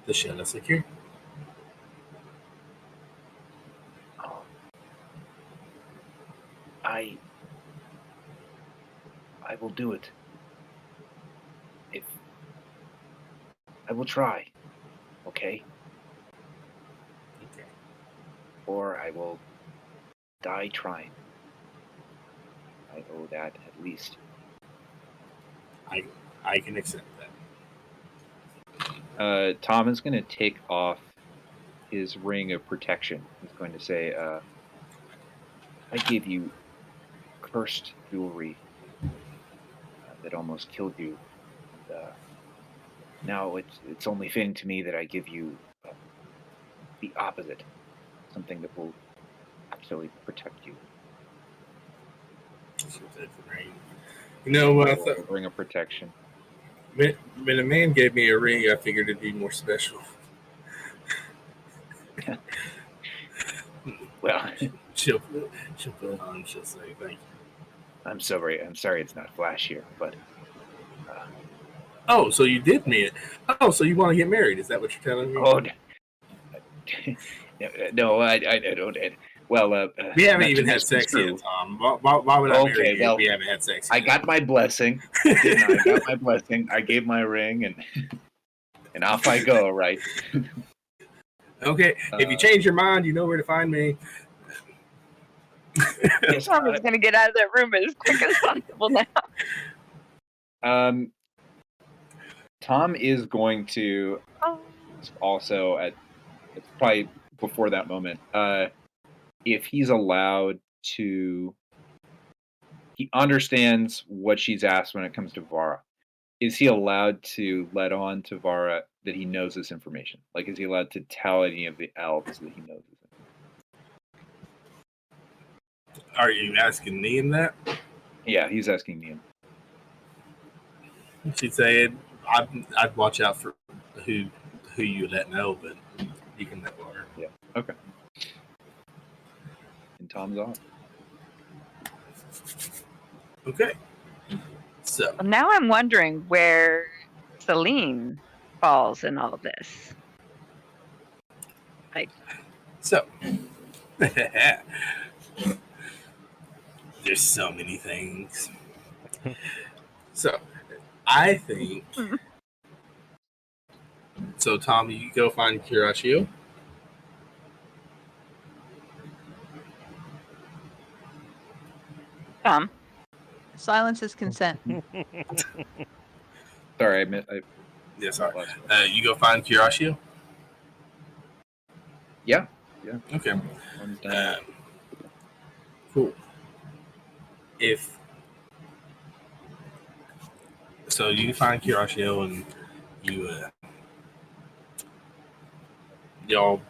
A: the Shella Secure.
E: Oh. I will do it. If I will try, okay?
A: Okay.
E: Or I will die trying. I owe that at least.
A: I can accept that.
H: Tom is going to take off his ring of protection. He's going to say,
E: I gave you cursed jewelry that almost killed you. And, now it's only fitting to me that I give you the opposite, something that will actually protect you.
A: You know what I thought?
H: Ring of protection.
A: When a man gave me a ring, I figured it'd be more special.
E: Well,
A: she'll put it on. She'll say thank you.
E: I'm sorry it's not flashier, but.
A: Oh, so you did mean it. Oh, so you want to get married? Is that what you're telling me?
E: Oh, no, I don't. Well,
A: we haven't even had sex yet, Tom. Why would I marry you if we haven't had sex yet?
E: I got my blessing. I got my blessing. I gave my ring, and off I go, right?
A: Okay, if you change your mind, you know where to find me.
D: Yes, Tom is going to get out of that room as quick as possible now.
H: Tom is going to also it's probably before that moment. If he's allowed to, he understands what she's asked when it comes to Vara. Is he allowed to let on to Vara that he knows this information? Like, is he allowed to tell any of the elves that he knows this information?
A: Are you asking Liam that?
H: Yeah, he's asking Liam.
A: She'd say, I'd watch out for who you let know, but you can let Vara.
H: Yeah, okay. And Tom's off.
A: Okay. So
D: well, now I'm wondering where Celine falls in all of this. Like,
A: so there's so many things. So I think so. Tom, you go find Kirashio.
D: Tom.
F: Silence is consent.
H: Sorry, I
A: yeah, sorry. You go find Kirashio?
H: Yeah.
A: Okay. Cool. So you find Kirashio and you y'all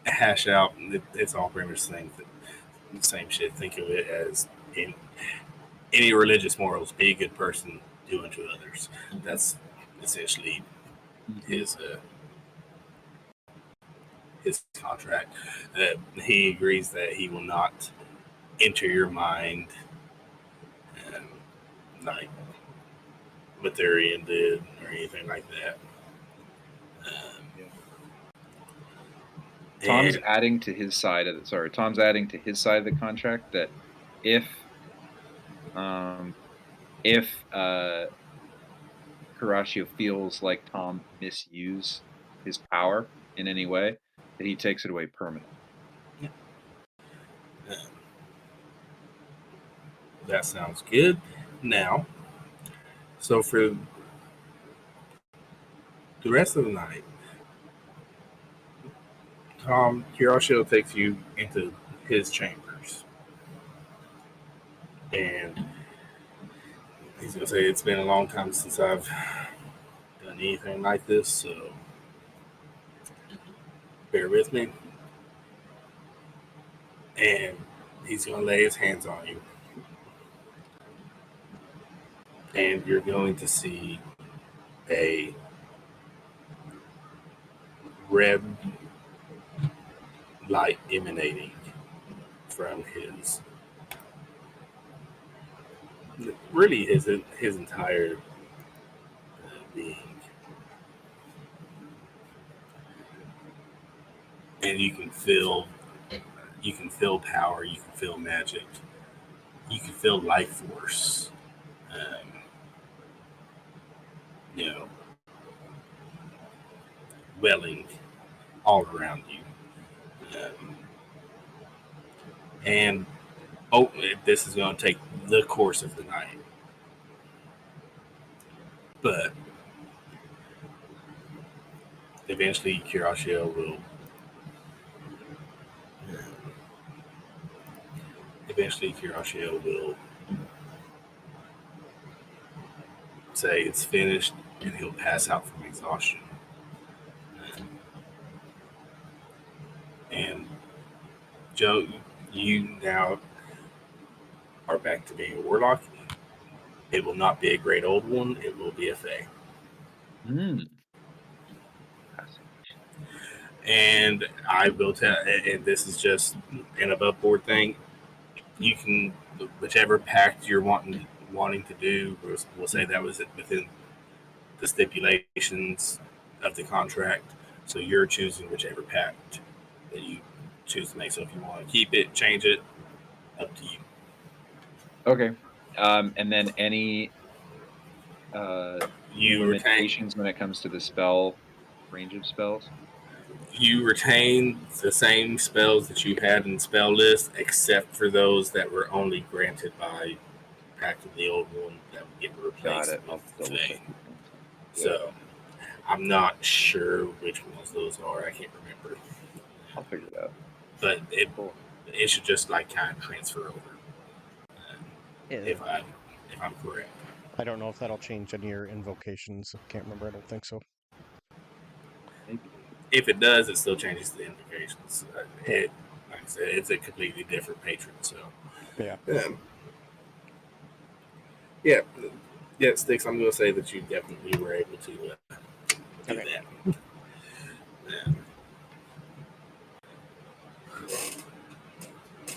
A: hash out. It's all pretty much the same shit. Think of it as in any religious morals: be a good person, do unto others. That's essentially his contract. He agrees that he will not enter your mind, like Mathurian did or anything like that.
H: Tom's adding to his side of the Tom's adding to his side of the contract that if if Horatio feels like Tom misused his power in any way, that he takes it away permanently.
A: That sounds good. Now, so for the rest of the night, Tom Horatio takes you into his chambers. And he's going to say, it's been a long time since I've done anything like this, so bear with me. And he's going to lay his hands on you. And you're going to see a red light emanating from his entire being. And you can feel power, you can feel magic, you can feel life force. Welling all around you. And this is going to take the course of the night. But eventually, Horatio will say it's finished, and he'll pass out from exhaustion. And Joe, you now are back to being a warlock. It will not be a great old one. It will be a fae. And I will tell, and this is just an above board thing. You can, whichever pact you're wanting to do, we'll say that was within the stipulations of the contract. So you're choosing whichever pact that you choose to make. So if you want to keep it, change it, up to you.
H: Okay. And then any limitations when it comes to the spell range of spells?
A: You retain the same spells that you had in the spell list, except for those that were only granted by Pact of the Old One that would get replaced.
H: Got it. I'll double check.
A: So I'm not sure which ones those are. I can't remember.
H: I'll figure it out.
A: But it should just like kind of transfer over. If I'm correct.
B: I don't know if that'll change any of your invocations. I can't remember. I don't think so.
A: If it does, it still changes the invocations. Like I said, it's a completely different patron. So
B: yeah.
A: Yeah, Stkx, I'm going to say that you definitely were able to do that.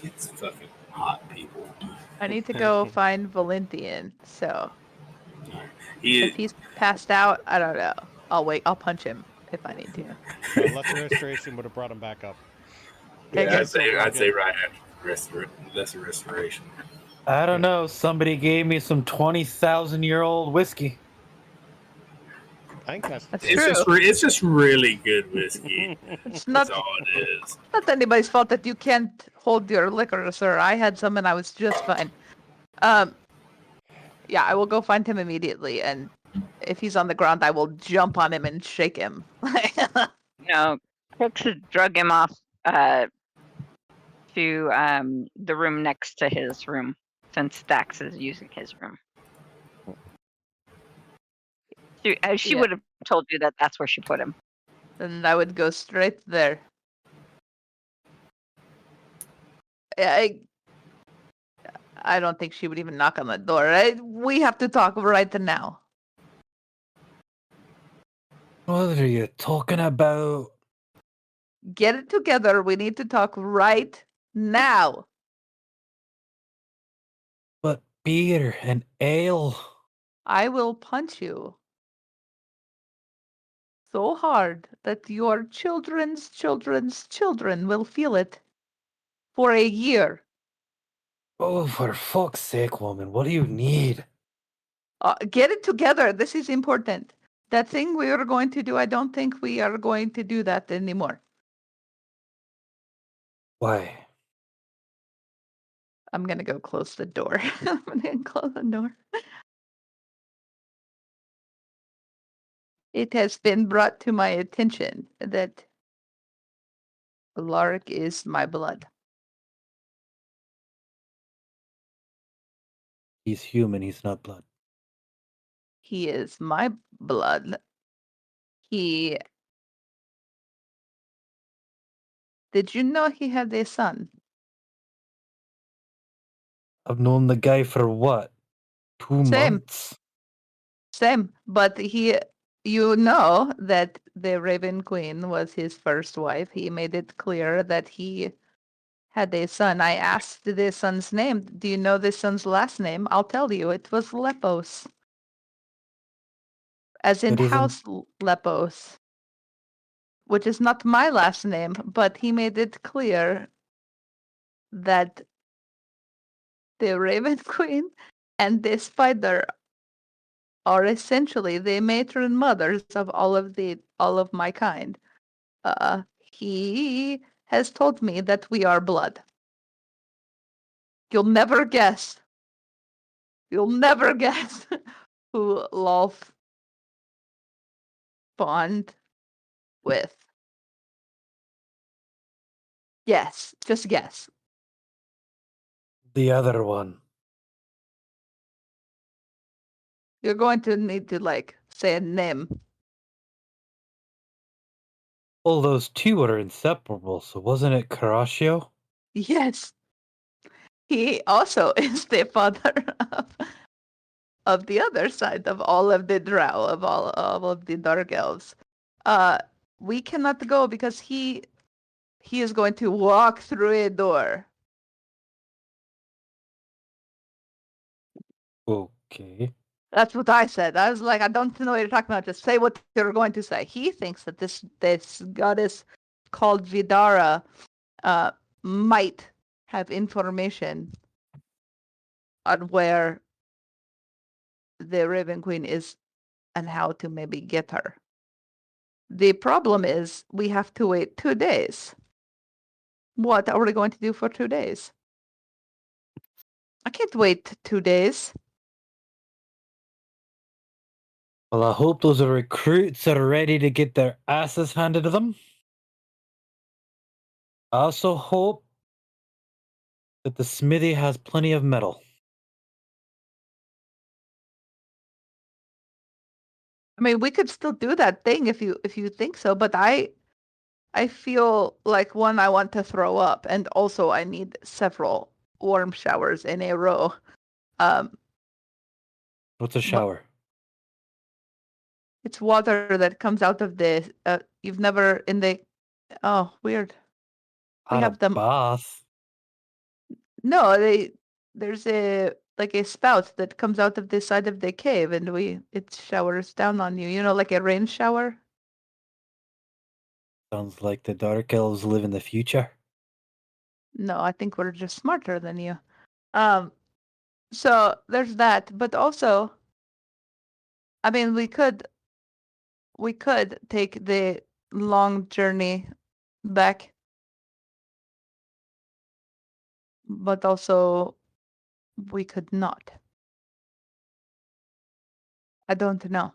A: It's fucking hot, people.
F: I need to go find Valentian, so
A: If
F: he's passed out, I don't know. I'll punch him if I need to.
B: Lesser Restoration would have brought him back up.
A: Yeah, I'd say right after Lesser Restoration.
G: I don't know. Somebody gave me some 20,000-year-old whiskey.
B: I think that's
F: true.
A: It's just really good whiskey.
F: It's not,
A: That's all it is.
F: not anybody's fault that you can't hold your liquor, sir. I had some and I was just fine. Yeah, I will go find him immediately, and if he's on the ground, I will jump on him and shake him.
D: No, Krix drug him off to the room next to his room, since Stkx is using his room. She would have told you that that's where she put him.
F: Then I would go straight there. I don't think she would even knock on the door. We have to talk right now.
G: What are you talking about?
F: Get it together. We need to talk right now.
G: But beer and ale.
F: I will punch you so hard that your children's children's children will feel it for a year.
G: Oh, for fuck's sake, woman. What do you need?
F: Get it together. This is important. That thing we were going to do, I don't think we are going to do that anymore.
G: Why?
F: I'm going to go close the door. I'm going to close the door. It has been brought to my attention that Lark is my blood.
G: He's human, he's not blood.
F: He is my blood. Did you know he had a son?
G: I've known the guy for what? 2
F: Same.
G: months?
F: Same, but you know that the Raven Queen was his first wife. He made it clear that he had a son. I asked the son's name. Do you know the son's last name? I'll tell you. It was Lepos. As in
G: It isn't-
F: House Lepos. Which is not my last name, but he made it clear that the Raven Queen and the Spider are essentially the matron mothers of all of my kind. He has told me that we are blood. You'll never guess. You'll never guess who Lolf bond with. Yes, just guess.
G: The other one.
F: You're going to need to say a name.
G: Well, those two are inseparable, so wasn't it Caraccio?
F: Yes. He also is the father of the other side of all of the Drow, of all of the Dark Elves. We cannot go because he is going to walk through a door.
G: Okay.
F: That's what I said. I was like, I don't know what you're talking about. Just say what you're going to say. He thinks that this goddess called Vidara might have information on where the Raven Queen is and how to maybe get her. The problem is we have to wait 2 days. What are we going to do for 2 days? I can't wait 2 days.
G: Well, I hope those recruits are ready to get their asses handed to them. I also hope that the smithy has plenty of metal.
F: I mean, we could still do that thing if you think so, but I feel like one, I want to throw up, and also I need several warm showers in a row.
G: What's a shower?
F: It's water that comes out of the. You've never in the. Oh, weird. We
G: Not
F: have
G: a
F: them.
G: bath.
F: No, there's a spout that comes out of the side of the cave, and it showers down on you. You know, like a rain shower.
G: Sounds like the Dark Elves live in the future.
F: No, I think we're just smarter than you. So there's that, but also, I mean, we could take the long journey back, but also we could not. I don't know.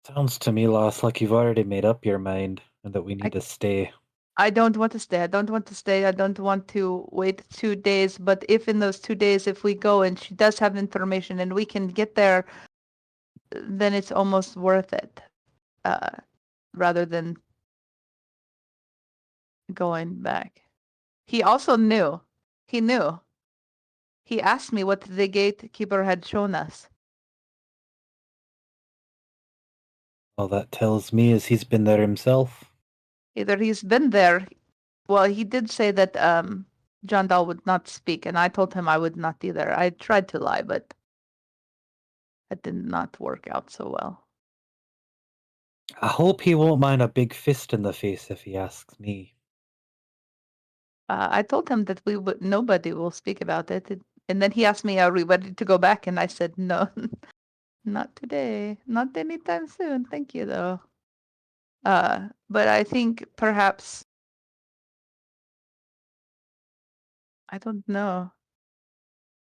G: Sounds to me, Lost, like you've already made up your mind and that we need to stay.
F: I don't want to stay. I don't want to stay. I don't want to wait 2 days. But if in those 2 days, if we go and she does have information and we can get there, then it's almost worth it. Rather than going back. He also knew. He knew. He asked me what the gatekeeper had shown us.
G: All that tells me is he's been there himself.
F: Either he's been there. Well, he did say that John Dahl would not speak, and I told him I would not either. I tried to lie, but it did not work out so well.
G: I hope he won't mind a big fist in the face if he asks me.
F: I told him that nobody will speak about it. And then he asked me, are we ready to go back? And I said, no, Not today. Not anytime soon. Thank you, though. But I think perhaps I don't know.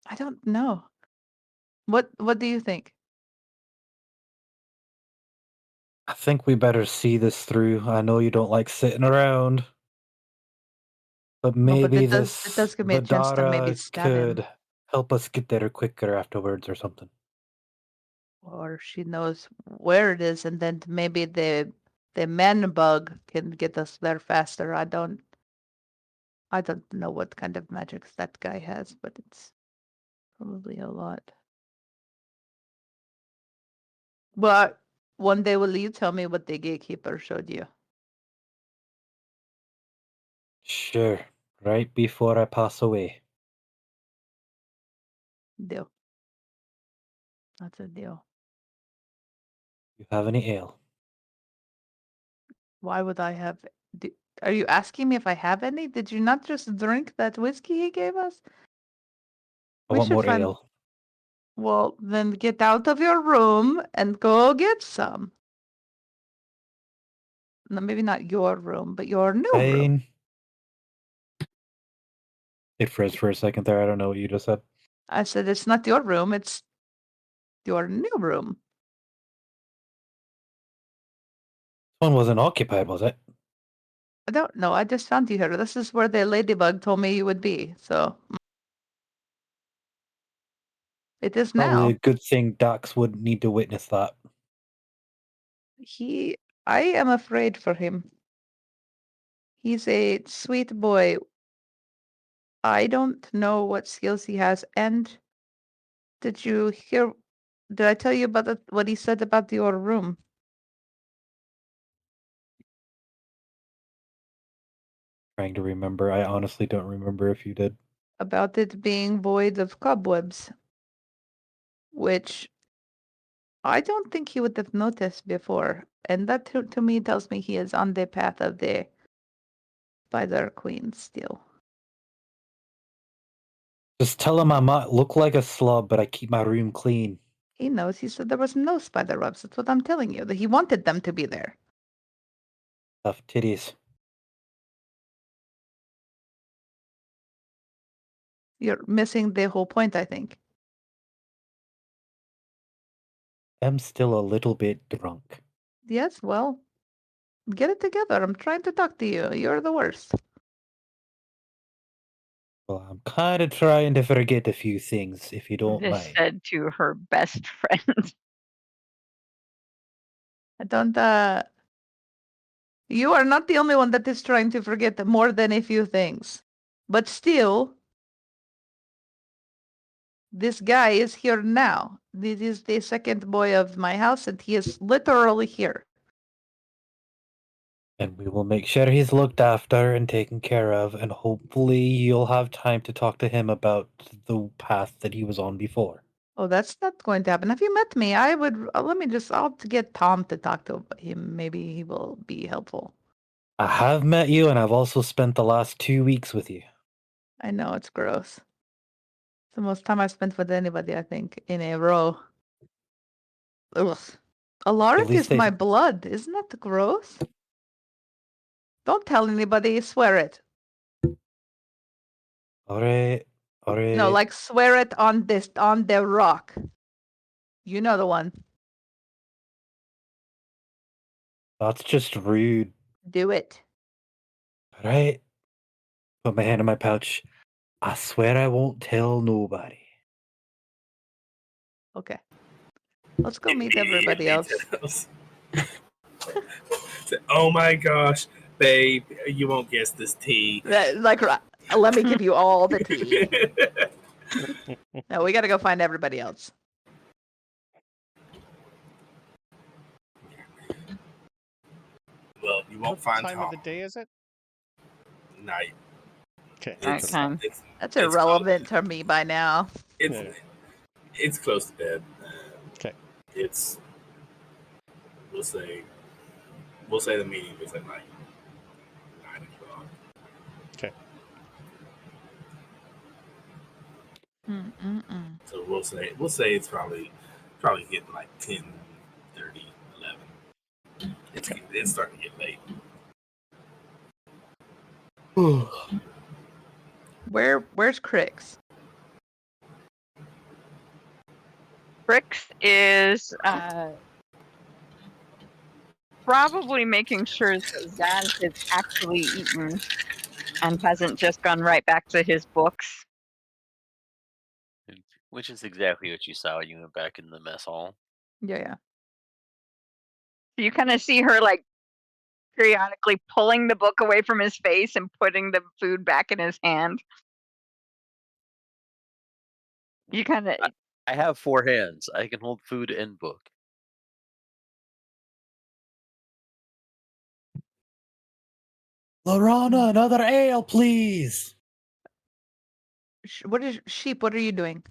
F: I don't know. What do you think?
G: I think we better see this through. I know you don't like sitting around, but
F: No, but
G: maybe
F: it does give me a chance to maybe
G: Vidara
F: stab him.
G: could help us get there quicker afterwards or something.
F: Or she knows where it is, and then maybe the man bug can get us there faster. I don't know what kind of magics that guy has, but it's probably a lot. But one day will you tell me what the gatekeeper showed you?
G: Sure, right before I pass away.
F: Deal. That's a deal.
G: You have any ale?
F: Why would I have? Are you asking me if I have any? Did you not just drink that whiskey he gave us?
G: I
F: We
G: want
F: should
G: more
F: find.
G: ale.
F: Well, then get out of your room and go get some. No, maybe not your room, but your new room.
G: Fine. It froze for a second there. I don't know what you just said.
F: I said it's not your room, it's your new room.
G: One wasn't occupied, was it?
F: I don't know. I just found you here. This is where the ladybug told me you would be. So it is
G: Probably
F: now.
G: a good thing Dax wouldn't need to witness that.
F: I am afraid for him. He's a sweet boy. I don't know what skills he has. And did I tell you about what he said about your room?
G: Trying to remember. I honestly don't remember if you did.
F: About it being void of cobwebs, which I don't think he would have noticed before. And that to me tells me he is on the path of the Spider Queen still.
G: Just tell him I might look like a slob, but I keep my room clean.
F: He knows. He said there was no spider webs. That's what I'm telling you. That he wanted them to be there.
G: Tough titties.
F: You're missing the whole point, I think.
G: I'm still a little bit drunk.
F: Yes, well, get it together. I'm trying to talk to you. You're the worst.
G: Well, I'm kind of trying to forget a few things, if you don't
D: This
G: mind.
D: said to her best friend.
F: I don't, You are not the only one that is trying to forget more than a few things. But still, this guy is here now. This is the second boy of my house, and he is literally here.
G: And we will make sure he's looked after and taken care of, and hopefully you'll have time to talk to him about the path that he was on before.
F: Oh, that's not going to happen. Have you met me? I would, I'll get Tom to talk to him. Maybe he will be helpful.
G: I have met you, and I've also spent the last 2 weeks with you.
F: I know, it's gross. It's the most time I've spent with anybody, I think, in a row. Ugh. Alaric
G: least
F: is my blood. Isn't that gross? Don't tell anybody. Swear it.
G: Alright.
F: No, like swear it on the rock. You know the one.
G: That's just rude.
F: Do it.
G: Alright. Put my hand in my pouch. I swear I won't tell nobody.
F: Okay. Let's go meet everybody else.
A: Oh my gosh, babe, you won't guess this tea.
F: Like, let me give you all the tea. No, we gotta go find everybody else.
A: Well, you won't
B: What
A: find
B: time
A: Tom.
B: of the day is it?
A: Night.
B: Okay.
D: Nighttime.
F: That's irrelevant to me by now.
A: It's close to bed.
B: Okay.
A: It's we'll say the meeting was at night. 9 o'clock.
B: Okay.
F: Mm-mm-mm.
A: So we'll say it's probably Probably getting like 10, 30, 11. It's starting to get late.
F: Where's Krix?
D: Krix is probably making sure that Zaz is actually eaten and hasn't just gone right back to his books.
C: Which is exactly what you saw when you went back in the mess hall.
F: Yeah.
D: You kind of see her like periodically pulling the book away from his face and putting the food back in his hand. You kind of
C: I have 4 hands. I can hold food and book.
G: Lorana, another ale, please.
F: What is sheep? What are you doing?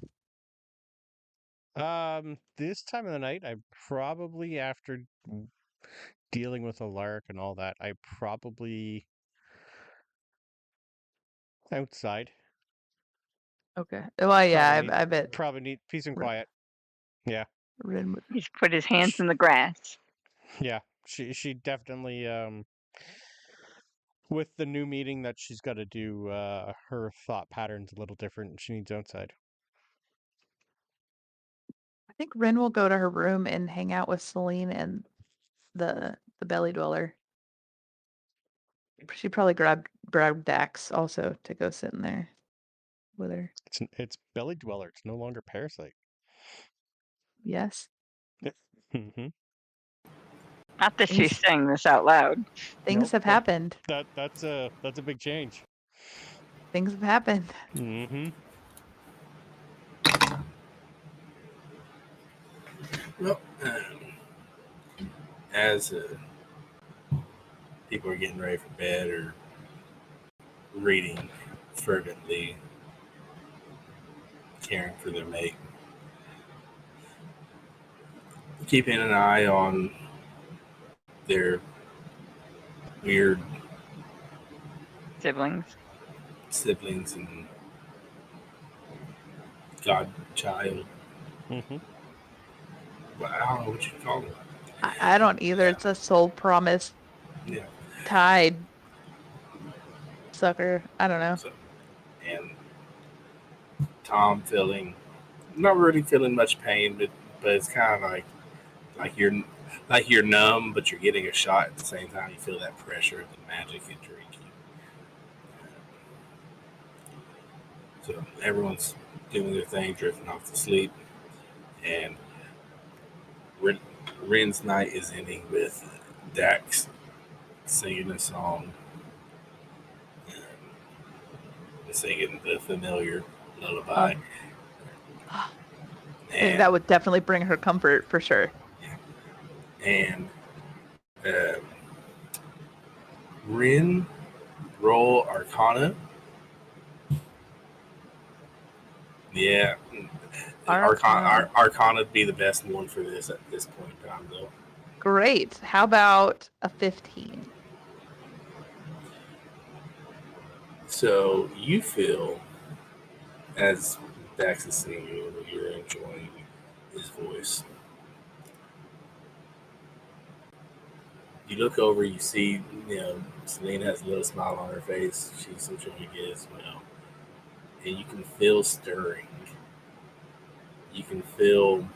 B: This time of the night, I probably, after dealing with a lark and all that, I probably outside.
F: Okay. Well, yeah,
B: Probably need-
F: I bet.
B: Probably need peace and quiet. Yeah,
F: Rin would-
D: he's put his hands in the grass.
B: yeah. She definitely with the new meeting that she's got to do, her thought pattern's a little different. She needs outside.
F: I think Rin will go to her room and hang out with Celine and the belly dweller. She probably grabbed Dax also to go sit in there with her.
B: It's belly dweller. It's no longer parasite.
F: Yes.
B: Mm-hmm.
D: Not that she's
F: Things-
D: saying this out loud.
F: Things have happened.
B: That's a big change.
F: Things have happened.
B: Mm-hmm.
A: Well, as people are getting ready for bed or reading fervently, caring for their mate, keeping an eye on their weird
D: Siblings.
A: siblings and godchild.
B: Mm-hmm.
A: Well, I don't know what you call them.
F: I don't either. It's a soul promise
A: Yeah.
F: tied sucker. I don't know.
A: So, and Tom not really feeling much pain, but it's kind of like you're numb, but you're getting a shot at the same time. You feel that pressure of the magic and drink you. So everyone's doing their thing, drifting off to sleep, and Ren's night is ending with Dax singing a song, singing the familiar lullaby. And
F: That would definitely bring her comfort for sure.
A: And Rin, roll Arcana. Yeah. Arcana would be the best one for this at this point in time, though.
F: Great. How about a 15?
A: So you feel, as Dax is singing, you're enjoying his voice. You look over, you see, Selena has a little smile on her face. She's enjoying it as well. And you can feel stirring. You can feel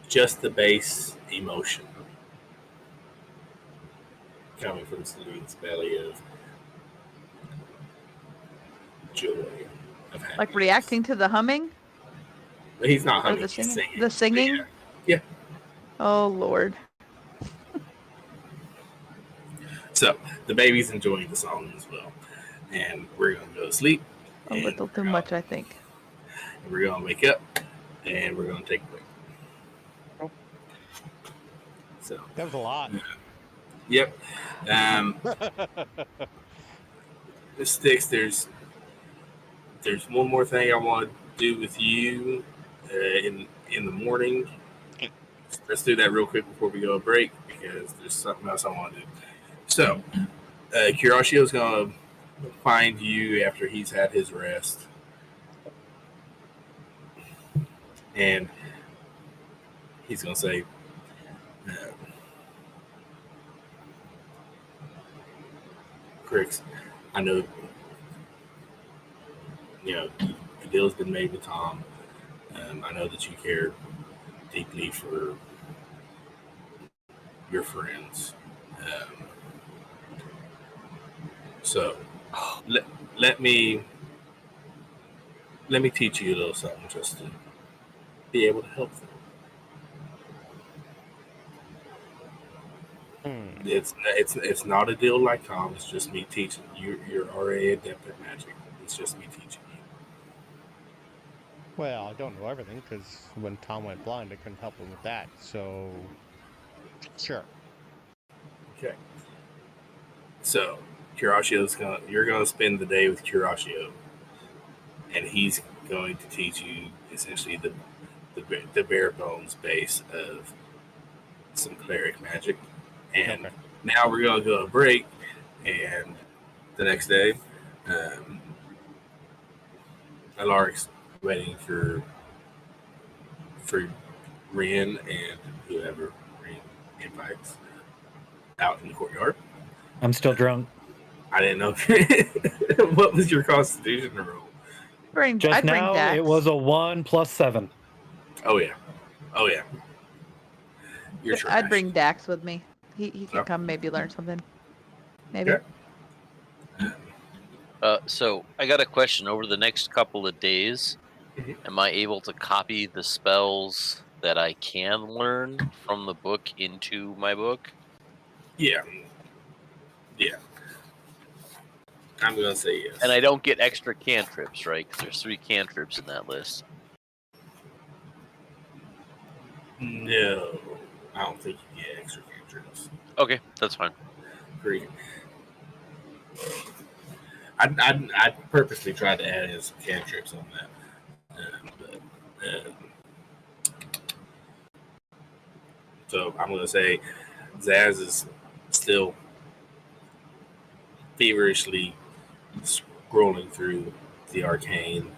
A: just the base emotion coming from Selena's belly of joy, of happiness.
F: Like reacting to the humming?
A: But he's not
F: Or
A: humming,
F: the
A: he's
F: singing?
A: singing.
F: The singing?
A: Yeah.
F: Oh, Lord.
A: So the baby's enjoying the song as well. And we're going to go to sleep.
F: A little too much, I think.
A: We're going to wake up. And we're going to take a break. So
B: That was a lot.
A: Yep. Stkx, there's one more thing I want to do with you in the morning. Let's do that real quick before we go to break because there's something else I want to do. So, Curacio's going to find you after he's had his rest. And he's going to say, Krix, I know, the deal's been made with Tom. I know that you care deeply for your friends. So let me teach you a little something just to be able to help them. It's not a deal like Tom. It's just me teaching you. You're already adept at magic. It's just me teaching you.
B: Well, I don't know everything because when Tom went blind, I couldn't help him with that. So, sure.
A: Okay. So, you're gonna spend the day with Curatio, and he's going to teach you essentially the bare bones base of some cleric magic. And now we're gonna go a break, and the next day, Alaric's waiting for Ren and whoever Ren invites out in the courtyard.
G: I'm still drunk.
A: I didn't know. What was your constitution roll?
G: Just
F: I'd bring
G: now,
F: Dax.
G: it was a 1 + 7.
A: Oh yeah. You're trash.
F: I'd bring Dax with me. He could come, maybe learn something. Maybe.
A: Okay.
C: So I got a question. Over the next couple of days, am I able to copy the spells that I can learn from the book into my book?
A: Yeah. I'm gonna say yes.
C: And I don't get extra cantrips, right? Because there's 3 cantrips in that list.
A: No, I don't think you get extra cantrips.
C: Okay, that's fine.
A: Great. I purposely tried to add in some cantrips on that, so I'm gonna say Zaz is still feverishly scrolling through the arcane.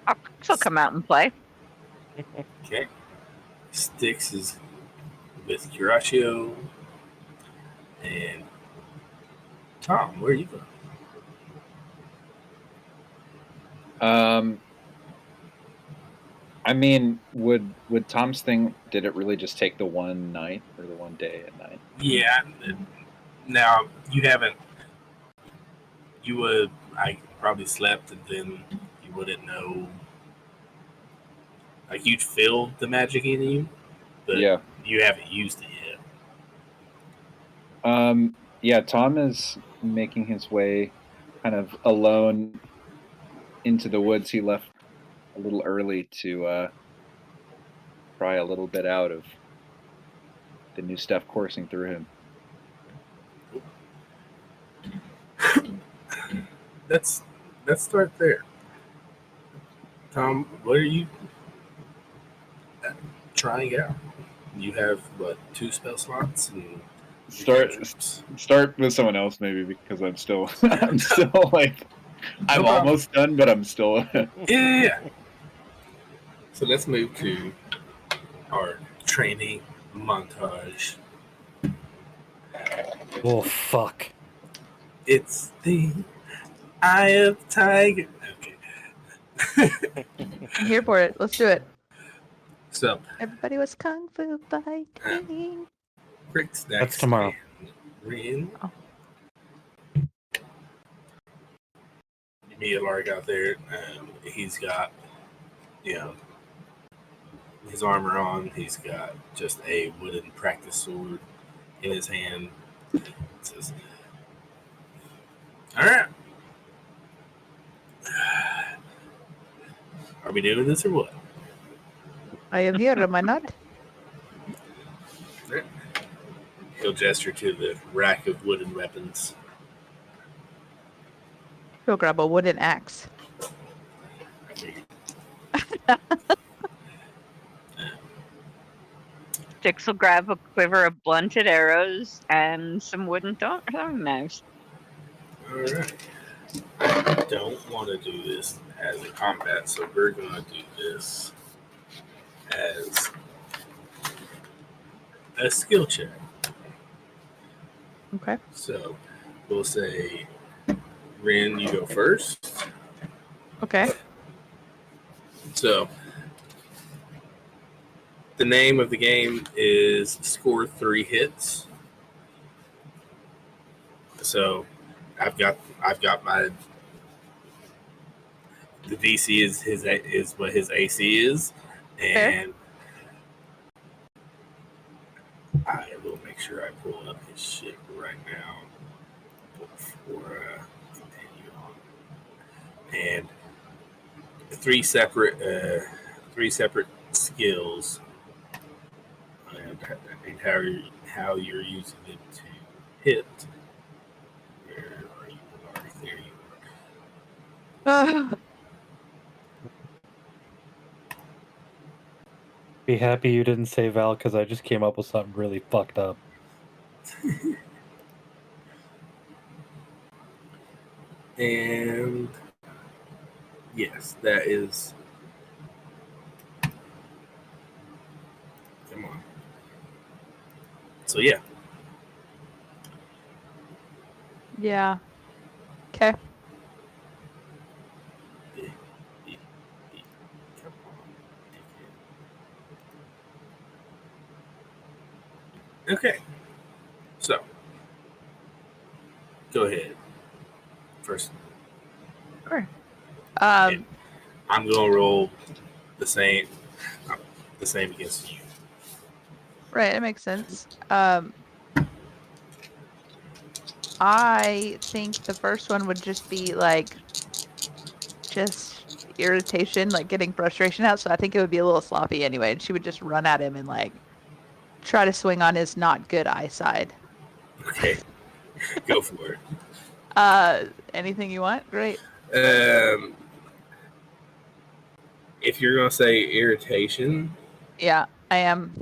D: I'll come out and play.
A: Okay. Stkx is with Curatio. And Tom, where are you going?
H: I mean, would Tom's thing, did it really just take the one night or the one day at night?
A: Yeah. Now you haven't. You would. I probably slept, and then you wouldn't know. Like you'd feel the magic in you, but
H: Yeah.
A: you haven't used it yet.
H: Yeah, Tom is making his way kind of alone into the woods. He left a little early to pry a little bit out of the new stuff coursing through him.
A: Let's start there. Tom, what are you trying out? You have what, 2 spell slots and
H: start with someone else maybe, because I'm still like I'm almost done, but I'm still
A: yeah. So let's move to our training montage.
G: Oh, fuck.
A: It's the Eye of Tiger. Okay.
F: I'm here for it. Let's do it.
A: So
F: Everybody was kung fu fighting.
A: Krixnoxa.
G: That's tomorrow.
A: Ren.
F: Oh.
A: You meet Alaric out there. He's got, his armor on. He's got just a wooden practice sword in his hand. It says, all right. Are we doing this or what?
F: I am here, am I not?
A: He'll gesture to the rack of wooden weapons.
F: He'll grab a wooden axe.
D: Stkx will grab a quiver of blunted arrows and some wooden throwing knives.
A: All right. I don't want to do this as a combat. So we're gonna do this as a skill check.
F: Okay.
A: So we'll say, Rin, you go first.
F: Okay.
A: So the name of the game is Score 3 Hits. So I've got my, the DC is what his AC is, and I will make sure I pull up his shit right now before I continue on. And three separate skills, and how you're using it to hit. Where are you? There you are.
G: Be happy you didn't say Val, because I just came up with something really fucked up.
A: And yes, that is. Come on. So yeah.
F: Yeah. Okay.
A: Okay. So go ahead. First.
F: Sure.
A: I'm gonna roll the same against you.
F: Right, it makes sense. I think the first one would just be like just irritation, like getting frustration out. So I think it would be a little sloppy anyway. And she would just run at him and like try to swing on his not good eye side.
A: Okay. Go for it.
F: Anything you want? Great.
A: If you're gonna say irritation,
F: Yeah, I am.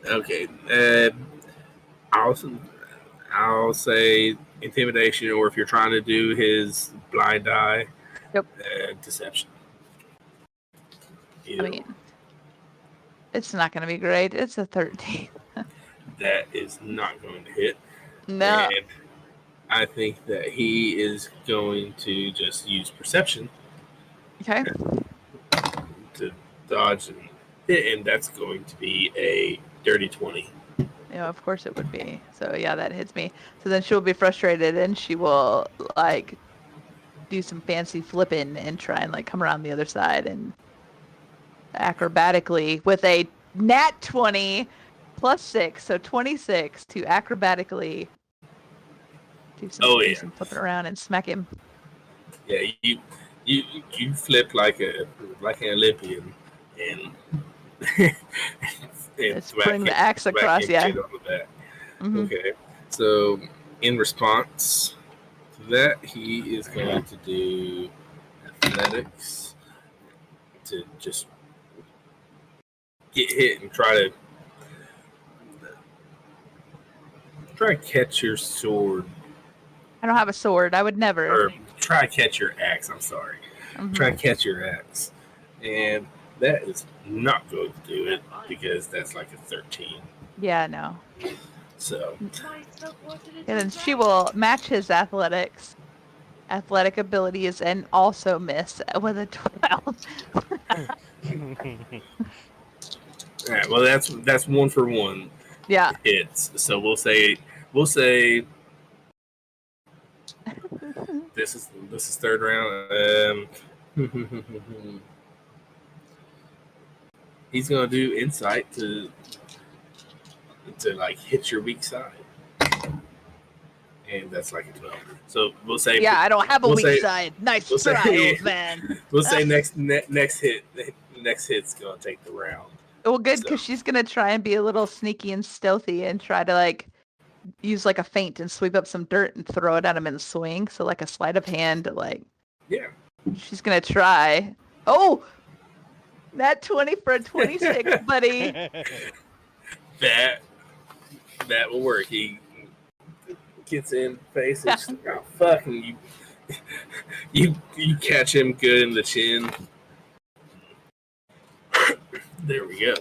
A: okay. I'll say intimidation, or if you're trying to do his blind eye,
F: Yep.
A: Deception.
F: I mean, it's not going to be great. It's a 13.
A: That is not going to hit.
F: No.
A: And I think that he is going to just use perception.
F: Okay.
A: To dodge and hit, and that's going to be a dirty 20.
F: Yeah, of course it would be. So yeah, that hits me. So then she'll be frustrated and she will like do some fancy flipping and try and like come around the other side and acrobatically with a nat 20 plus 6, so 26 to acrobatically do some flipping around and smack him.
A: Yeah, you flip like an Olympian and
F: Let's bring the axe across, yeah.
A: Mm-hmm. Okay, so in response to that, he is going to do athletics to just get hit and try to catch your sword.
F: I don't have a sword. I would never.
A: Or try to catch your axe. I'm sorry. Mm-hmm. Try to catch your axe, and that is not going to do it because that's like a 13.
F: Yeah, no.
A: So.
F: And then she will match his athletic abilities and also miss with a 12.
A: All right. Well, that's 1 for 1.
F: Yeah.
A: Hits. So we'll say this is third round. He's gonna do insight to like hit your weak side, and that's like a 12. So we'll say
F: I don't have a weak side. Nice try, old man.
A: We'll say next hit's gonna take the round.
F: Well, good, because she's gonna try and be a little sneaky and stealthy and try to like use like a feint and sweep up some dirt and throw it at him and swing. So like a sleight of hand, like she's gonna try. Oh, that 20 for a 26, buddy.
A: That will work. He gets in face and just like, oh fuck, and you catch him good in the chin. There we go.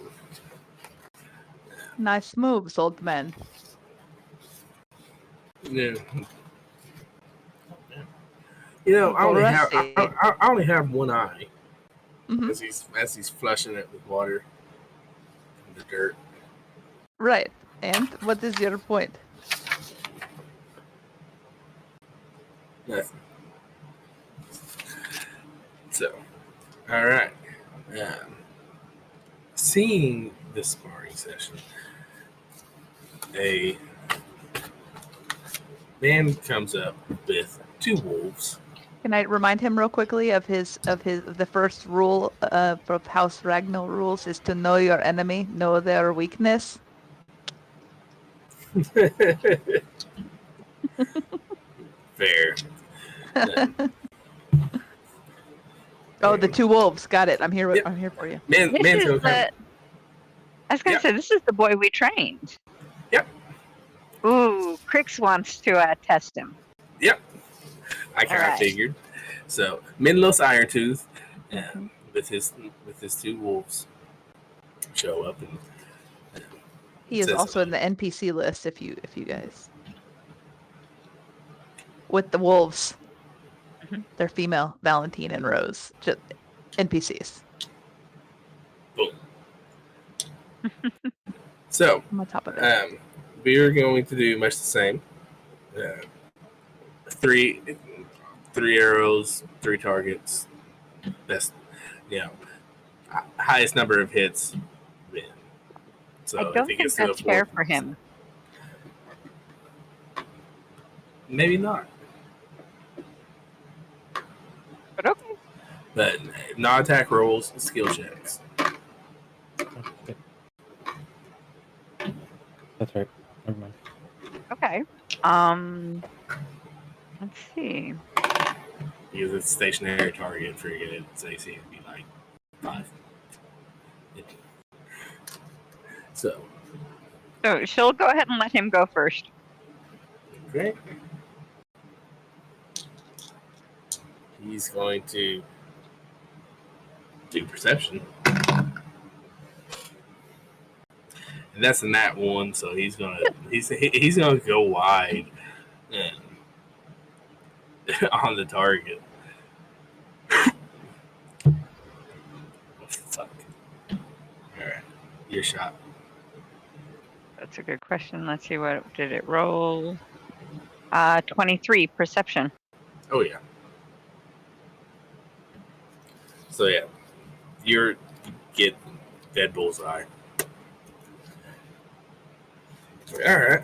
F: Nice moves, old man.
A: Yeah. You know, I only have one eye
F: Mhm.
A: as he's flushing it with water in the dirt.
F: Right. And what is your point?
A: Nothing. So, all right. Seeing this sparring session, a man comes up with 2 wolves.
F: Can I remind him real quickly of the first rule of House Ragnall rules is to know your enemy, know their weakness.
A: Fair.
F: Oh, the 2 wolves. Got it. I'm here.
A: Yep.
F: I'm here for you.
A: Man's
D: This
A: gonna
D: is
A: come.
D: I was gonna say this is the boy we trained.
A: Yep.
D: Ooh, Krix wants to test him.
A: Yep. I kind of
D: Alright.
A: figured. So Minlos Irontooth, with his 2 wolves, show up and
F: He is
A: says
F: also in the NPC list. If you guys with the wolves, they're female. Valentine and Rose, just NPCs.
A: boom. So
F: I'm on top of it.
A: we're going to do much the same. 3 arrows, 3 targets. Best, highest number of hits win. So
D: I don't
A: if he
D: think
A: gets to
D: that's
A: the
D: fair
A: 4th,
D: for him.
A: maybe not.
D: But okay.
A: But non-attack rolls, skill checks.
G: That's right. Never mind.
D: Okay. Let's see.
A: Because it's a stationary target, forget it. Its AC would be like 5. So
D: she'll go ahead and let him go first.
A: okay. He's going to do perception. And that's a nat 1, so he's gonna go wide on the target. Oh, fuck. Alright. Your shot.
D: That's a good question. Let's see, what did it roll? 23 perception.
A: Oh yeah. So yeah. You get dead bullseye. Alright.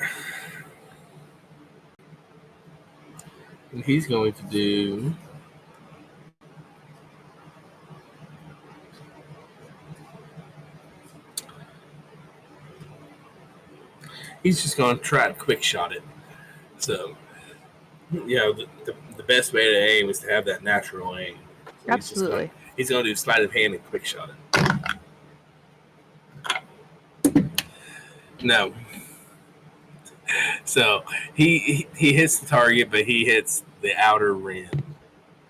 A: And he's going to do he's just going to try to quick shot it. So, the best way to aim is to have that natural aim. So
F: Absolutely.
A: He's going to do sleight of hand and quick shot it. No. So he hits the target, but he hits the outer rim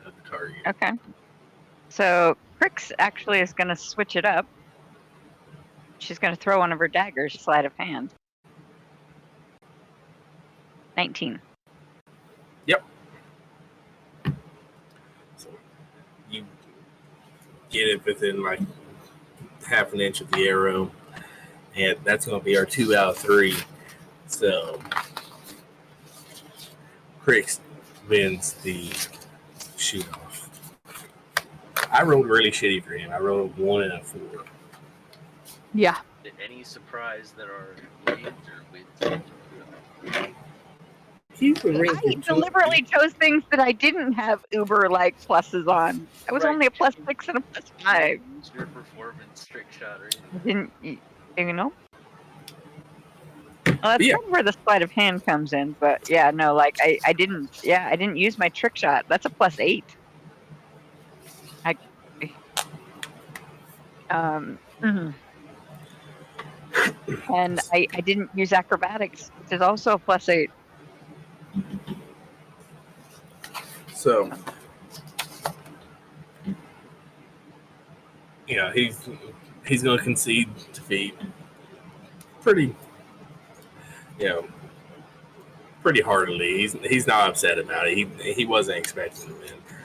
A: of the target.
D: Okay. So Krix actually is going to switch it up. She's going to throw one of her daggers, sleight of hand. 19.
A: Yep. So you get it within like half an inch of the arrow, and that's going to be our 2 out of 3. So Krix wins the shoot off. I rolled really shitty for him. I rolled 1 and a 4.
F: Yeah.
C: Any surprise that our ranger wins?
D: I deliberately chose things that I didn't have uber like pluses on. I was only a +6 and a +5.
C: Use your performance trick shot, right?
D: I didn't, you know? Well, that's kind of where the sleight of hand comes in, but yeah, no, like I didn't use my trick shot. That's a +8. And I didn't use acrobatics, which is also a +8.
A: So, yeah, he's going to concede defeat pretty, pretty heartily. He's not upset about it. He wasn't expecting to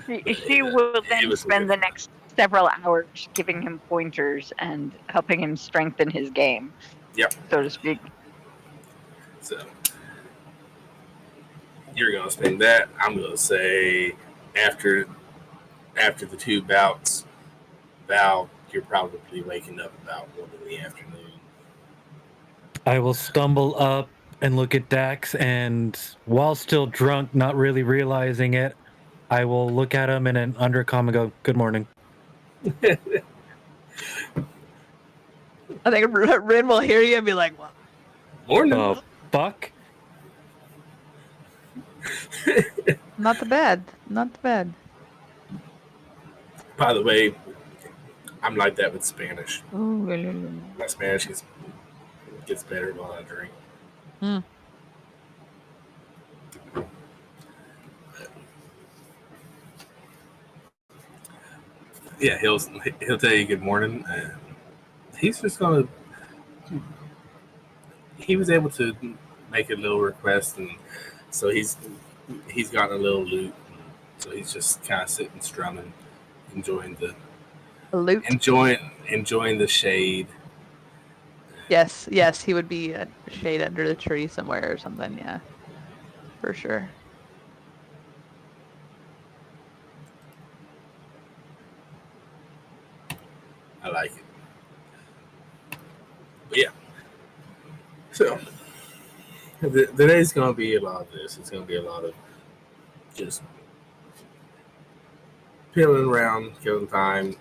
A: win.
D: She will then
A: was
D: spend the
A: good.
D: next several hours giving him pointers and helping him strengthen his game.
A: Yep.
D: So to speak.
A: So you're going to spend that. I'm going to say after the two bouts, Val, you're probably waking up about 1 in the afternoon.
G: I will stumble up and look at Dax, and while still drunk, not really realizing it, I will look at him in an undercom and go, "Good morning."
F: I think Rin will hear you and be like, "Well,
A: Morning.
G: Oh, fuck.
F: not the bad, not the bad."
A: By the way, I'm like that with Spanish.
D: Ooh,
A: My Spanish gets better while I drink.
F: Hmm.
A: Yeah, he'll tell you good morning. He's just gonna. He was able to make a little request, and so he's gotten a little loot. So he's just kind of sitting strumming, enjoying the
F: Loot.
A: enjoying the shade.
F: Yes, he would be a shade under the tree somewhere or something. Yeah, for sure.
A: I like it. But yeah. So the day's gonna be a lot of this. It's gonna be a lot of just peeling around, killing time.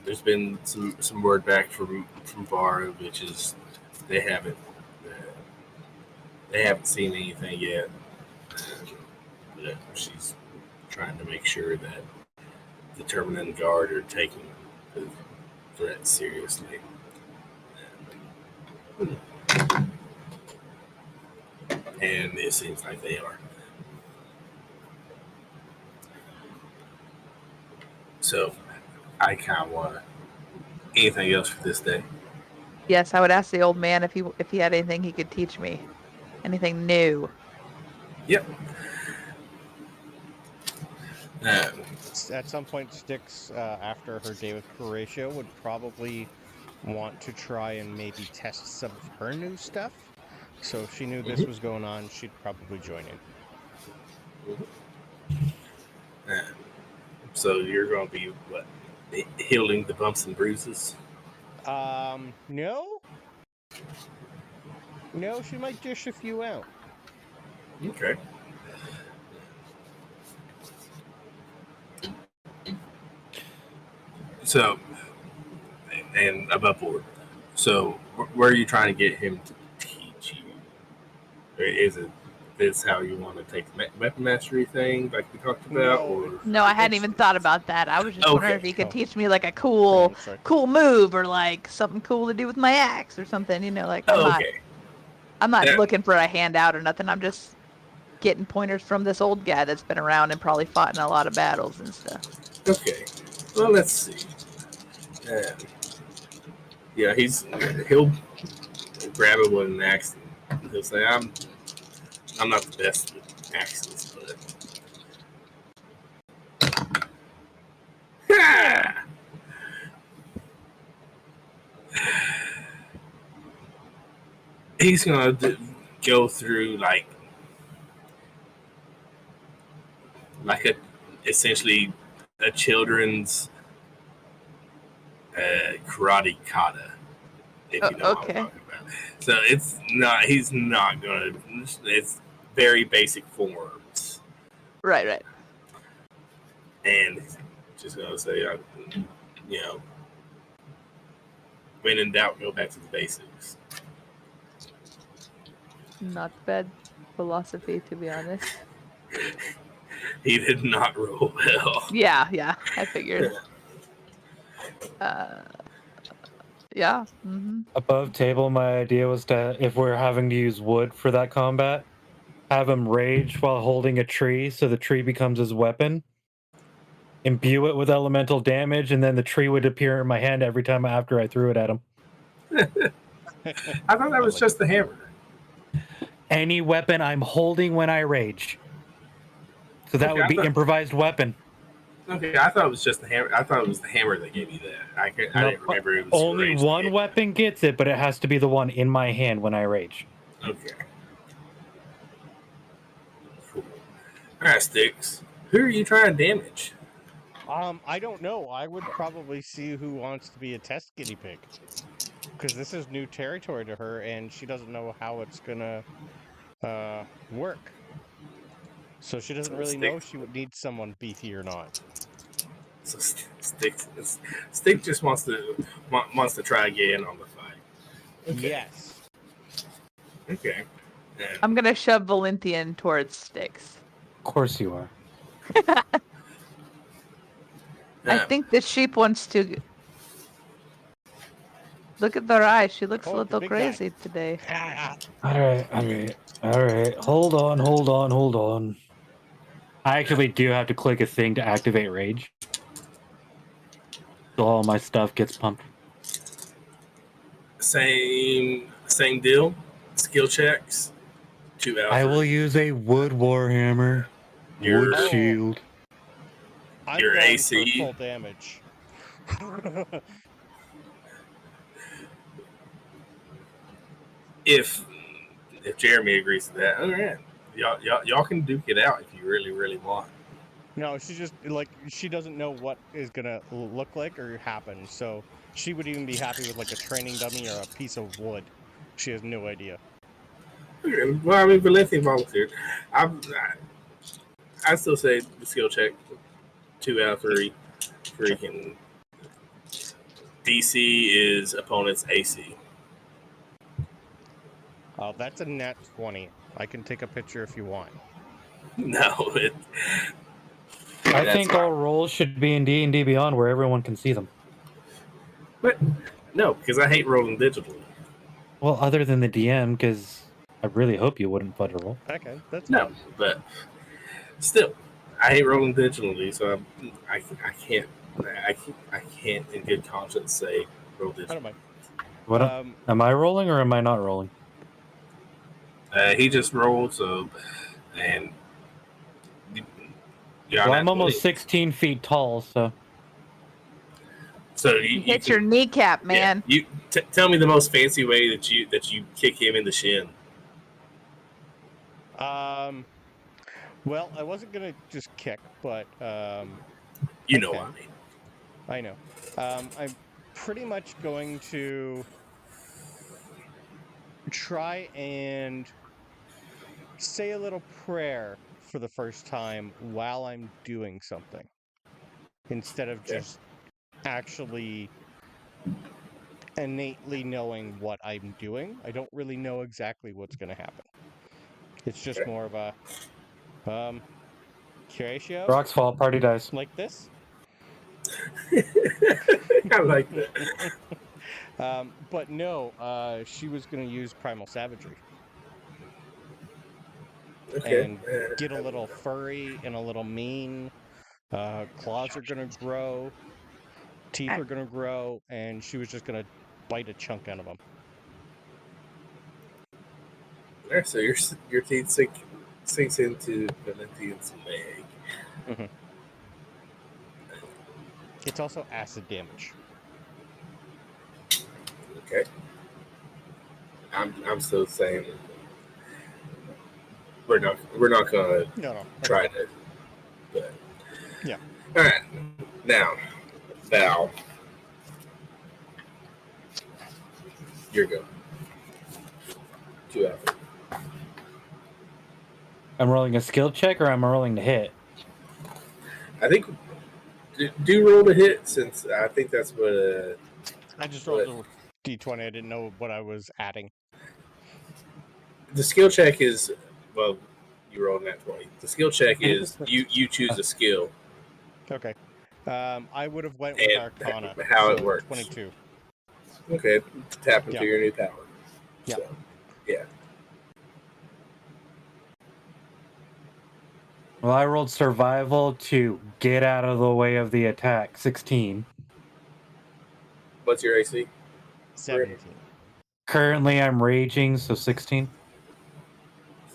A: There's been some word back from Vara, which is they haven't seen anything yet. But she's trying to make sure that the Terminant Guard are taking the threat seriously. And it seems like they are. So I kind of want anything else for this day.
F: Yes, I would ask the old man if he had anything he could teach me, anything new.
A: Yep.
B: At some point, Stkx, after her day with Horatio, would probably want to try and maybe test some of her new stuff. So if she knew this was going on, she'd probably join in.
A: So you're going to be, what, healing the bumps and bruises?
B: No. No, she might dish a few out.
A: Okay. So, and above board. So, where are you trying to get him to teach you? Is it this how you want to take the weapon mastery thing, like we talked about, or
F: No, I hadn't even thought about that. I was just wondering
A: Okay.
F: if he could teach me like a cool move or like something cool to do with my axe or something. You know, like I'm not
A: Yeah.
F: looking for a handout or nothing. I'm just getting pointers from this old guy that's been around and probably fought in a lot of battles and stuff.
A: Okay. Well, let's see. Yeah, he'll grab it with an axe and he'll say, I'm not the best with axes, but he's gonna go through like essentially a children's karate kata, if you know what I'm talking about. So he's not gonna, it's very basic forms.
F: Right.
A: And he's just gonna say, when in doubt, go back to the basics.
F: Not bad philosophy, to be honest.
A: He did not roll well.
F: Yeah, I figured. Yeah. Mm-hmm.
G: Above table, my idea was to, if we're having to use wood for that combat, have him rage while holding a tree, so the tree becomes his weapon. Imbue it with elemental damage, and then the tree would appear in my hand every time after I threw it at him.
A: I thought that was just the hammer.
G: Any weapon I'm holding when I rage. So that
A: Okay,
G: would
A: I
G: be
A: thought-
G: improvised weapon.
A: Okay, I thought it was just the hammer. I thought it was the hammer that gave you that. I
G: Nope.
A: didn't remember it was
G: Only
A: rage
G: one
A: that gave
G: weapon gets it, but it has to be the one in my hand when I rage.
A: you- Okay. Cool. All right, Stkx. Who are you trying to damage?
B: I don't know. I would probably see who wants to be a test guinea pig. Because this is new territory to her, and she doesn't know how it's gonna work. So she doesn't really know if she would need someone beefy or not.
A: So Stkx just wants to try again on the fight. Okay.
B: Yes.
A: Okay. And
F: I'm gonna shove Valenthian towards Stkx.
G: Of course you are.
F: I think the sheep wants to. Look at their eyes. She looks
B: Oh,
F: a
B: it's a
F: little
B: big guy.
F: crazy today.
G: Alright. Hold on. I actually do have to click a thing to activate rage. So all my stuff gets pumped.
A: same deal. Skill checks. 2 out.
G: I will use a wood warhammer.
A: Your-
G: Wood shield.
B: I'm
A: Your
B: going
A: AC.
B: for full damage.
A: If Jeremy agrees to that, all right. Y'all can duke it out if you really want.
B: No, she just like she doesn't know what is gonna look like or happen. So she would even be happy with like a training dummy or a piece of wood. She has no idea.
A: Okay. Well, I mean, Valentine volunteered. I still say the skill check 2 out of 3. Freaking DC is opponent's AC.
B: Oh, that's a nat 20. I can take a picture if you want.
A: No,
G: I
A: That's
G: think
A: fine.
G: all rolls should be in D&D Beyond where everyone can see them.
A: But no, because I hate rolling digitally.
G: Well, other than the DM, because I really hope you wouldn't fudge a roll.
B: Okay, that's
A: No,
B: fine.
A: but still, I hate rolling digitally, so I can't in good conscience say roll
B: I
A: digitally.
B: don't mind.
G: What am I rolling or am I not rolling?
A: He just rolled, so and yeah,
G: Well, I'm almost 16 feet tall, so
A: So
F: You
A: you
F: hit
A: can-
F: your kneecap,
A: yeah,
F: man.
A: you tell me the most fancy way that you kick him in the shin.
B: Well, I wasn't gonna just kick, but
A: You know
B: Okay.
A: what I mean.
B: I know. I'm pretty much going to try and say a little prayer for the first time while I'm doing something, instead of
A: Okay.
B: just actually innately knowing what I'm doing. I don't really know exactly what's going to happen. It's just
A: Okay.
B: more of a Curatio,
G: rocks fall, party dies.
B: like this.
A: I like that.
B: But no, she was going to use Primal Savagery
A: Okay.
B: and get a little furry and a little mean. Claws are going to grow, teeth are going to grow, and she was just going to bite a chunk out of them.
A: Yeah, so your teeth sinks into Valentine's leg.
B: It's also acid damage.
A: Okay. I'm still saying we're not gonna
B: No.
A: try to. But
B: Yeah.
A: All right. Now, Val, you're going. 2 out.
G: I'm rolling a skill check or I'm rolling to hit?
A: I think do roll to hit, since I think that's what.
B: I just rolled a d20. I didn't know what I was adding.
A: The skill check is, well, you rolled that 20. The skill check is you choose a skill.
B: Okay. I would have went with
A: And
B: Arcana.
A: how it
B: so
A: works.
B: 22.
A: Okay, tap into
B: Yeah.
A: your new power.
B: Yeah.
A: So, yeah.
G: Well, I rolled survival to get out of the way of the attack. 16.
A: What's your AC?
B: 17.
G: Currently, I'm raging, so 16.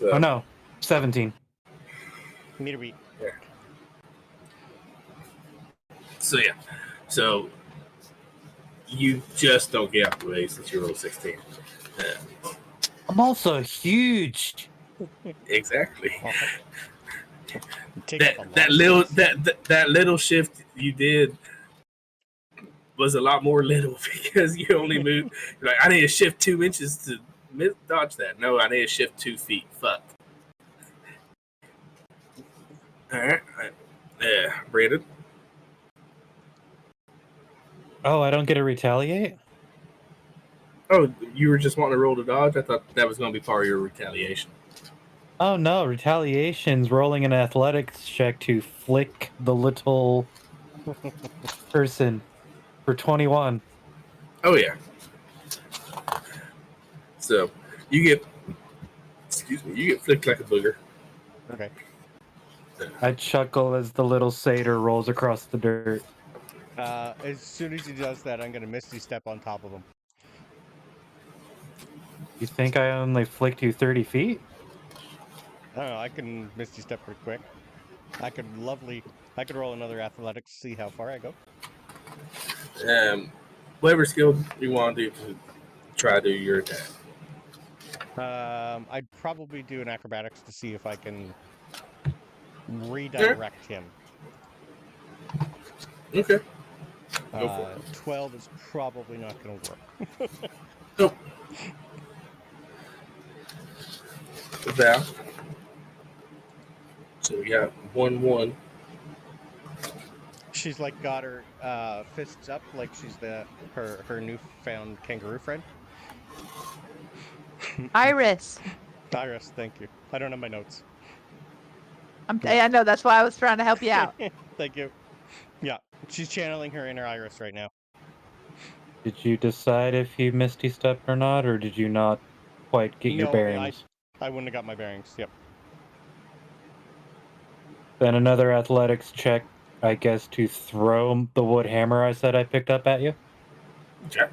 A: So,
G: Oh no, 17.
B: Meter beat.
A: So yeah. So you just don't get out the way since you rolled 16.
G: I'm also huge.
A: Exactly.
B: Take up a lot
A: That
B: of
A: little
B: space.
A: that little shift you did was a lot more little because you only moved. You're like, I need to shift 2 inches to dodge that. No, I need to shift 2 feet. Fuck. All right. Yeah, Brandon.
G: Oh, I don't get to retaliate?
A: Oh, you were just wanting to roll to dodge? I thought that was going to be part of your retaliation.
G: Oh no, retaliation's rolling an athletics check to flick the little person for 21.
A: Oh yeah. So you get, you get flicked like a booger.
B: Okay.
G: I chuckle as the little satyr rolls across the dirt.
B: As soon as he does that, I'm going to Misty Step on top of him.
G: You think I only flicked you 30 feet?
B: I don't know. I can Misty Step pretty quick. I could roll another athletics to see how far I go.
A: Whatever skill you want to do to try to do your attack.
B: I'd probably do an acrobatics to see if I can redirect him.
A: Okay. Go for it.
B: 12 is probably not going to work.
A: Nope. Val. So we got 1-1.
B: She's like got her fists up like she's her newfound kangaroo friend.
F: Iris.
B: Iris, thank you. I don't have my notes.
F: I know, that's why I was trying to help you out.
B: Thank you. Yeah, she's channeling her inner Iris right now.
G: Did you decide if you misty stepped or not, or did you not quite get your bearings?
B: I wouldn't have got my bearings. Yep.
G: Then another athletics check, I guess, to throw the wood hammer I said I picked up at you.
A: Okay.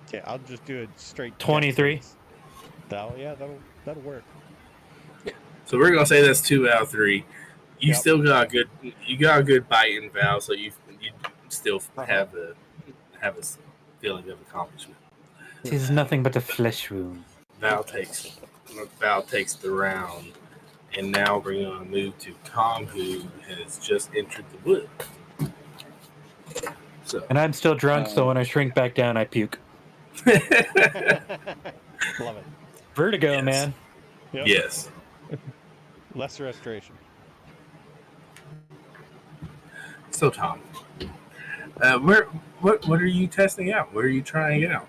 B: Okay, I'll just do a straight
G: 23.
B: That'll work.
A: So we're gonna say that's 2 out of 3. You
B: Yep.
A: still got a good bite in Val, so you still have a feeling of accomplishment.
G: Tis nothing but a flesh wound.
A: Val takes the round, and now we're gonna move to Tom, who has just entered the wood. So
G: And I'm still drunk, so when I shrink back down, I puke.
B: Love it.
G: Vertigo,
A: Yes.
G: man.
B: Yep.
A: Yes.
B: Less restoration.
A: So Tom, what are you testing out? What are you trying out?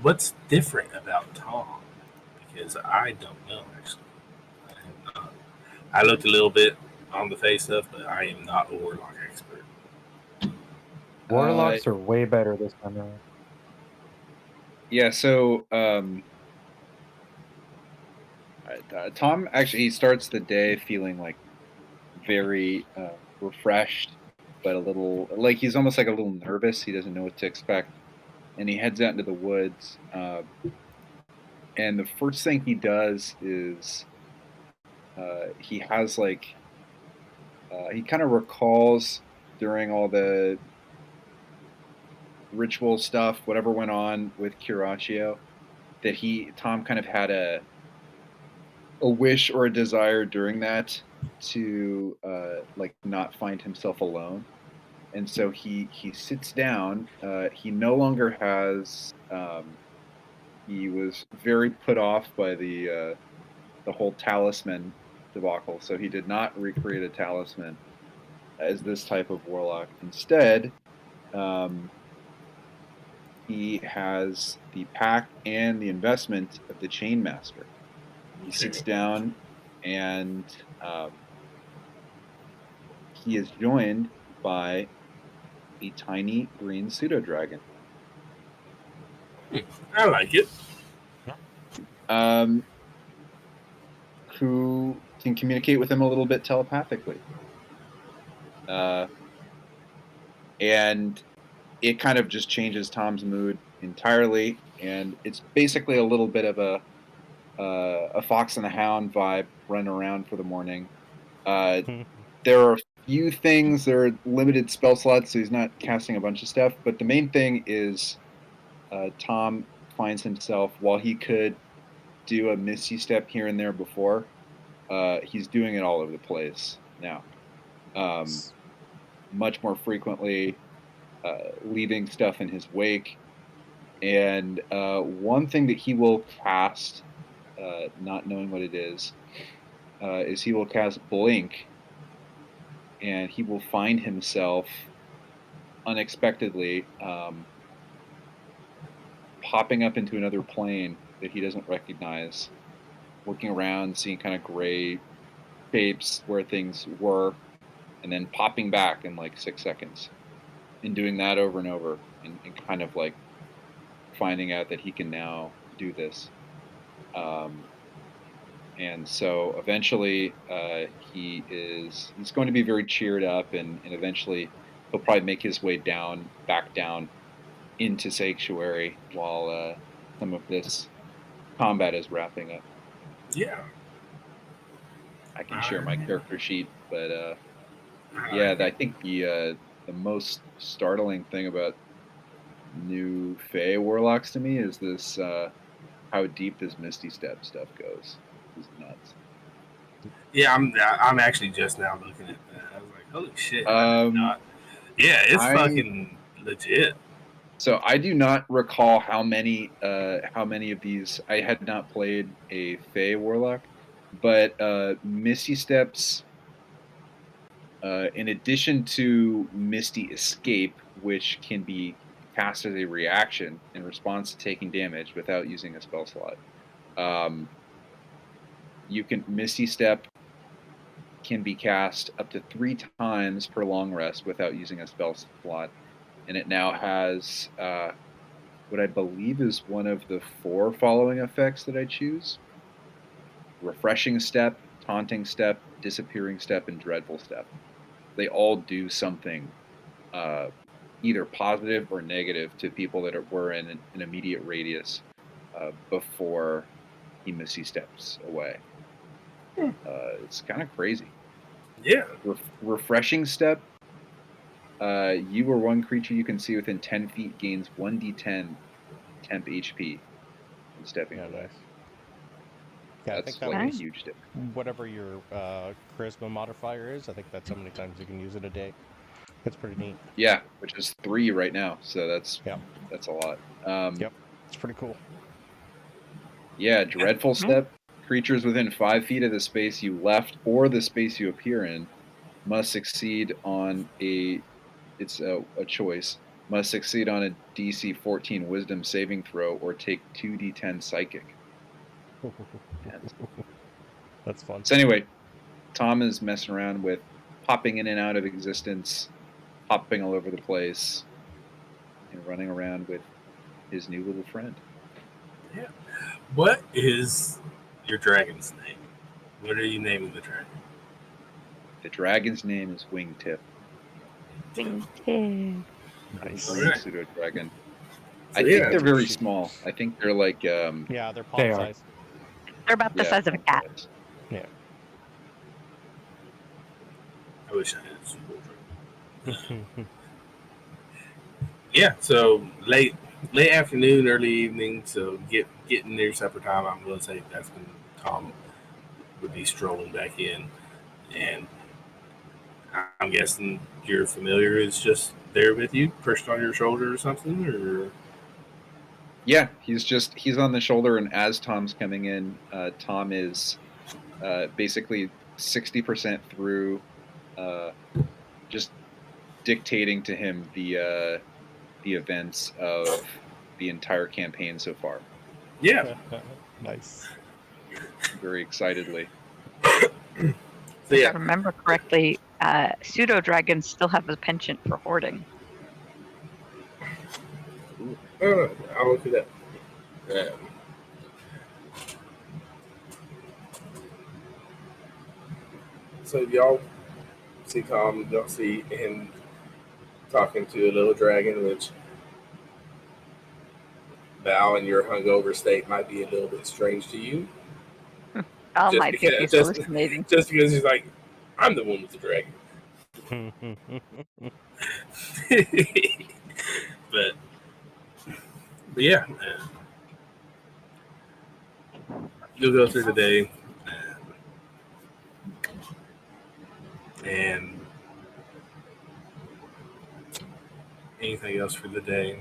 A: What's different about Tom? Because I don't know actually. I looked a little bit on the face stuff, but I am not a warlock expert.
G: Warlocks are way better this time around.
H: Yeah, so Tom actually he starts the day feeling like very refreshed, but a little like he's almost like a little nervous. He doesn't know what to expect, and he heads out into the woods. And the first thing he does is he has like he kind of recalls during all the ritual stuff, whatever went on with Curatio, that Tom kind of had a wish or a desire during that to like not find himself alone, and so he sits down. He no longer has. He was very put off by the whole talisman debacle, so he did not recreate a talisman as this type of warlock. Instead, he has the pack and the investment of the Chainmaster. He sits down, and he is joined by a tiny green pseudo-dragon.
A: I like it.
H: who can communicate with him a little bit telepathically. And it kind of just changes Tom's mood entirely, and it's basically a little bit of a Fox and the Hound vibe running around for the morning. There are a few things, there are limited spell slots, so he's not casting a bunch of stuff, but the main thing is Tom finds himself, while he could do a Misty Step here and there before, he's doing it all over the place now. Much more frequently, leaving stuff in his wake. And one thing that he will cast, not knowing what it is he will cast Blink, and he will find himself unexpectedly popping up into another plane that he doesn't recognize, looking around, seeing kind of gray shapes where things were, and then popping back in like 6 seconds, and doing that over and over, and kind of like finding out that he can now do this. And so eventually he's going to be very cheered up, and eventually he'll probably make his way back down into Sanctuary while some of this combat is wrapping up.
A: Yeah.
H: I can share my character sheet, but yeah, I think the most startling thing about new Fey Warlocks to me is this how deep this Misty Step stuff goes. It's nuts.
A: Yeah, I'm actually just now looking at that. I was like, holy shit. Yeah, it's fucking legit.
H: So I do not recall how many of these. I had not played a Fey Warlock, but Misty Steps, in addition to Misty Escape, which can be cast as a reaction in response to taking damage without using a spell slot, you can Misty Step can be cast up to 3 times per long rest without using a spell slot, and it now has what I believe is one of the 4 following effects that I choose: Refreshing Step, Taunting Step, Disappearing Step, and Dreadful Step. They all do something either positive or negative to people that were in an immediate radius before he Misty Steps away. It's kind of crazy.
A: Yeah.
H: Refreshing Step. You or one creature you can see within 10 feet gains 1d10 temp HP when stepping away.
B: Nice. Yeah,
H: that's
B: I think
H: like a huge difference.
B: Whatever your charisma modifier is, I think that's how many times you can use it a day. It's pretty neat.
H: Yeah, which is 3 right now, so that's a lot.
B: Yep, it's pretty cool.
H: Yeah, Dreadful Step. Creatures within 5 feet of the space you left or the space you appear in must succeed on a choice. Must succeed on a DC 14 Wisdom saving throw or take 2d10 Psychic.
B: That's fun.
H: So anyway, Tom is messing around with popping in and out of existence, hopping all over the place, and running around with his new little friend.
A: Yeah. What is your dragon's name? What are you naming the dragon?
H: The dragon's name is Wingtip.
D: Wingtip.
B: Nice.
H: Pseudo dragon. I think they're very small. I think they're like
B: yeah, they're palm size.
D: They're about the size of a cat.
B: Yeah.
A: I wish I had a super dragon. Yeah, so late afternoon, early evening, so getting near supper time, I'm going to say that's when Tom would be strolling back in. And I'm guessing your familiar is just there with you, perched on your shoulder or something, or...
H: Yeah, he's on the shoulder, and as Tom's coming in, Tom is basically 60% through just dictating to him the events of the entire campaign so far.
A: Yeah.
B: Nice.
H: Very excitedly.
D: So, if I remember correctly, pseudo dragons still have a penchant for hoarding.
A: I'll look at that. So y'all see Tom, y'all see him talking to a little dragon, which Val in your hungover state might be a little bit strange to you.
D: All
A: Just
D: might think
A: because,
D: he's
A: just,
D: hallucinating.
A: just because he's like, I'm the one with the dragon. but yeah, you'll go through the day, and anything else for the day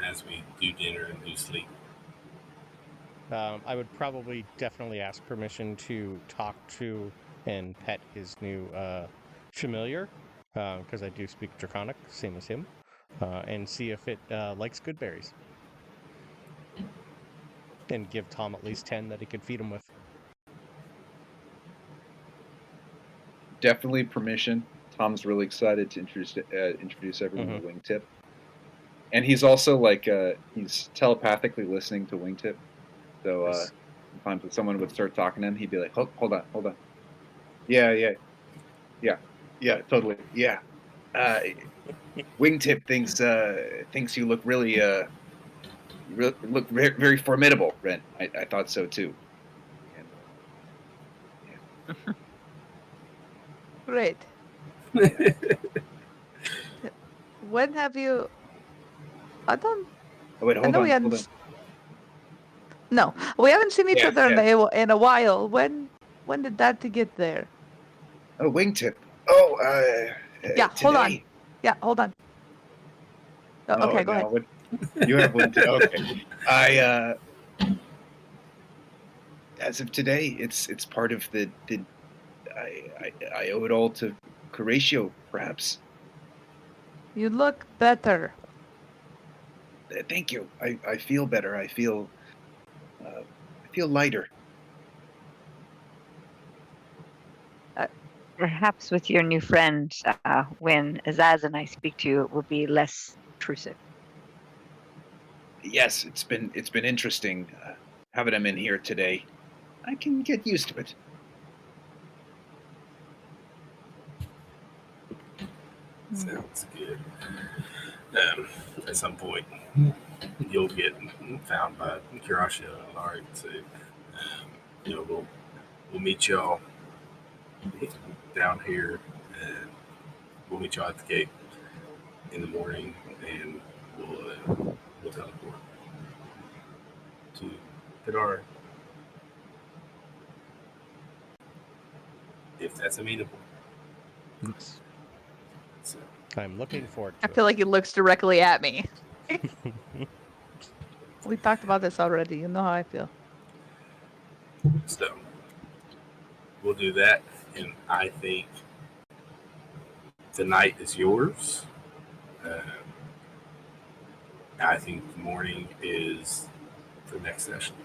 A: as we do dinner and do sleep.
B: I would probably definitely ask permission to talk to and pet his new familiar, because I do speak Draconic, same as him, and see if it likes good berries. And give Tom at least 10 that he could feed him with.
H: Definitely permission. Tom's really excited to introduce everyone to Wingtip. And he's also like he's telepathically listening to Wingtip. So sometimes if someone would start talking to him, he'd be like, hold on. Yeah, totally. Yeah. Wingtip thinks you look really you look very, very formidable, Ren. I thought so too. And, yeah.
F: Great. When have you? I don't.
H: Oh wait,
F: I
H: hold
F: know we
H: on.
F: hadn't. No, we haven't seen each other in a while. When did that to get there?
H: Oh, Wingtip. Oh,
F: Yeah,
H: today.
F: hold on. Yeah, hold on. Oh, okay, go ahead.
H: You have Wingtip. Okay. As of today, it's part of the I owe it all to Horatio, perhaps.
F: You look better.
H: Thank you. I feel better. I feel lighter.
D: Perhaps with your new friend, when Azaz and I speak to you, it will be less intrusive.
H: Yes, it's been interesting having him in here today. I can get used to it.
A: Sounds good. At some point, you'll get found by Kirasha and Larry. So, we'll meet y'all down here, and we'll meet y'all at the gate in the morning, and we'll teleport to Kadara if that's amenable.
B: Yes.
A: So,
B: I'm looking forward
F: I
B: to
F: feel like he looks directly at me. We talked about this already. You know how I feel.
A: So we'll do that, and I think the night is yours. I think the morning is the next session.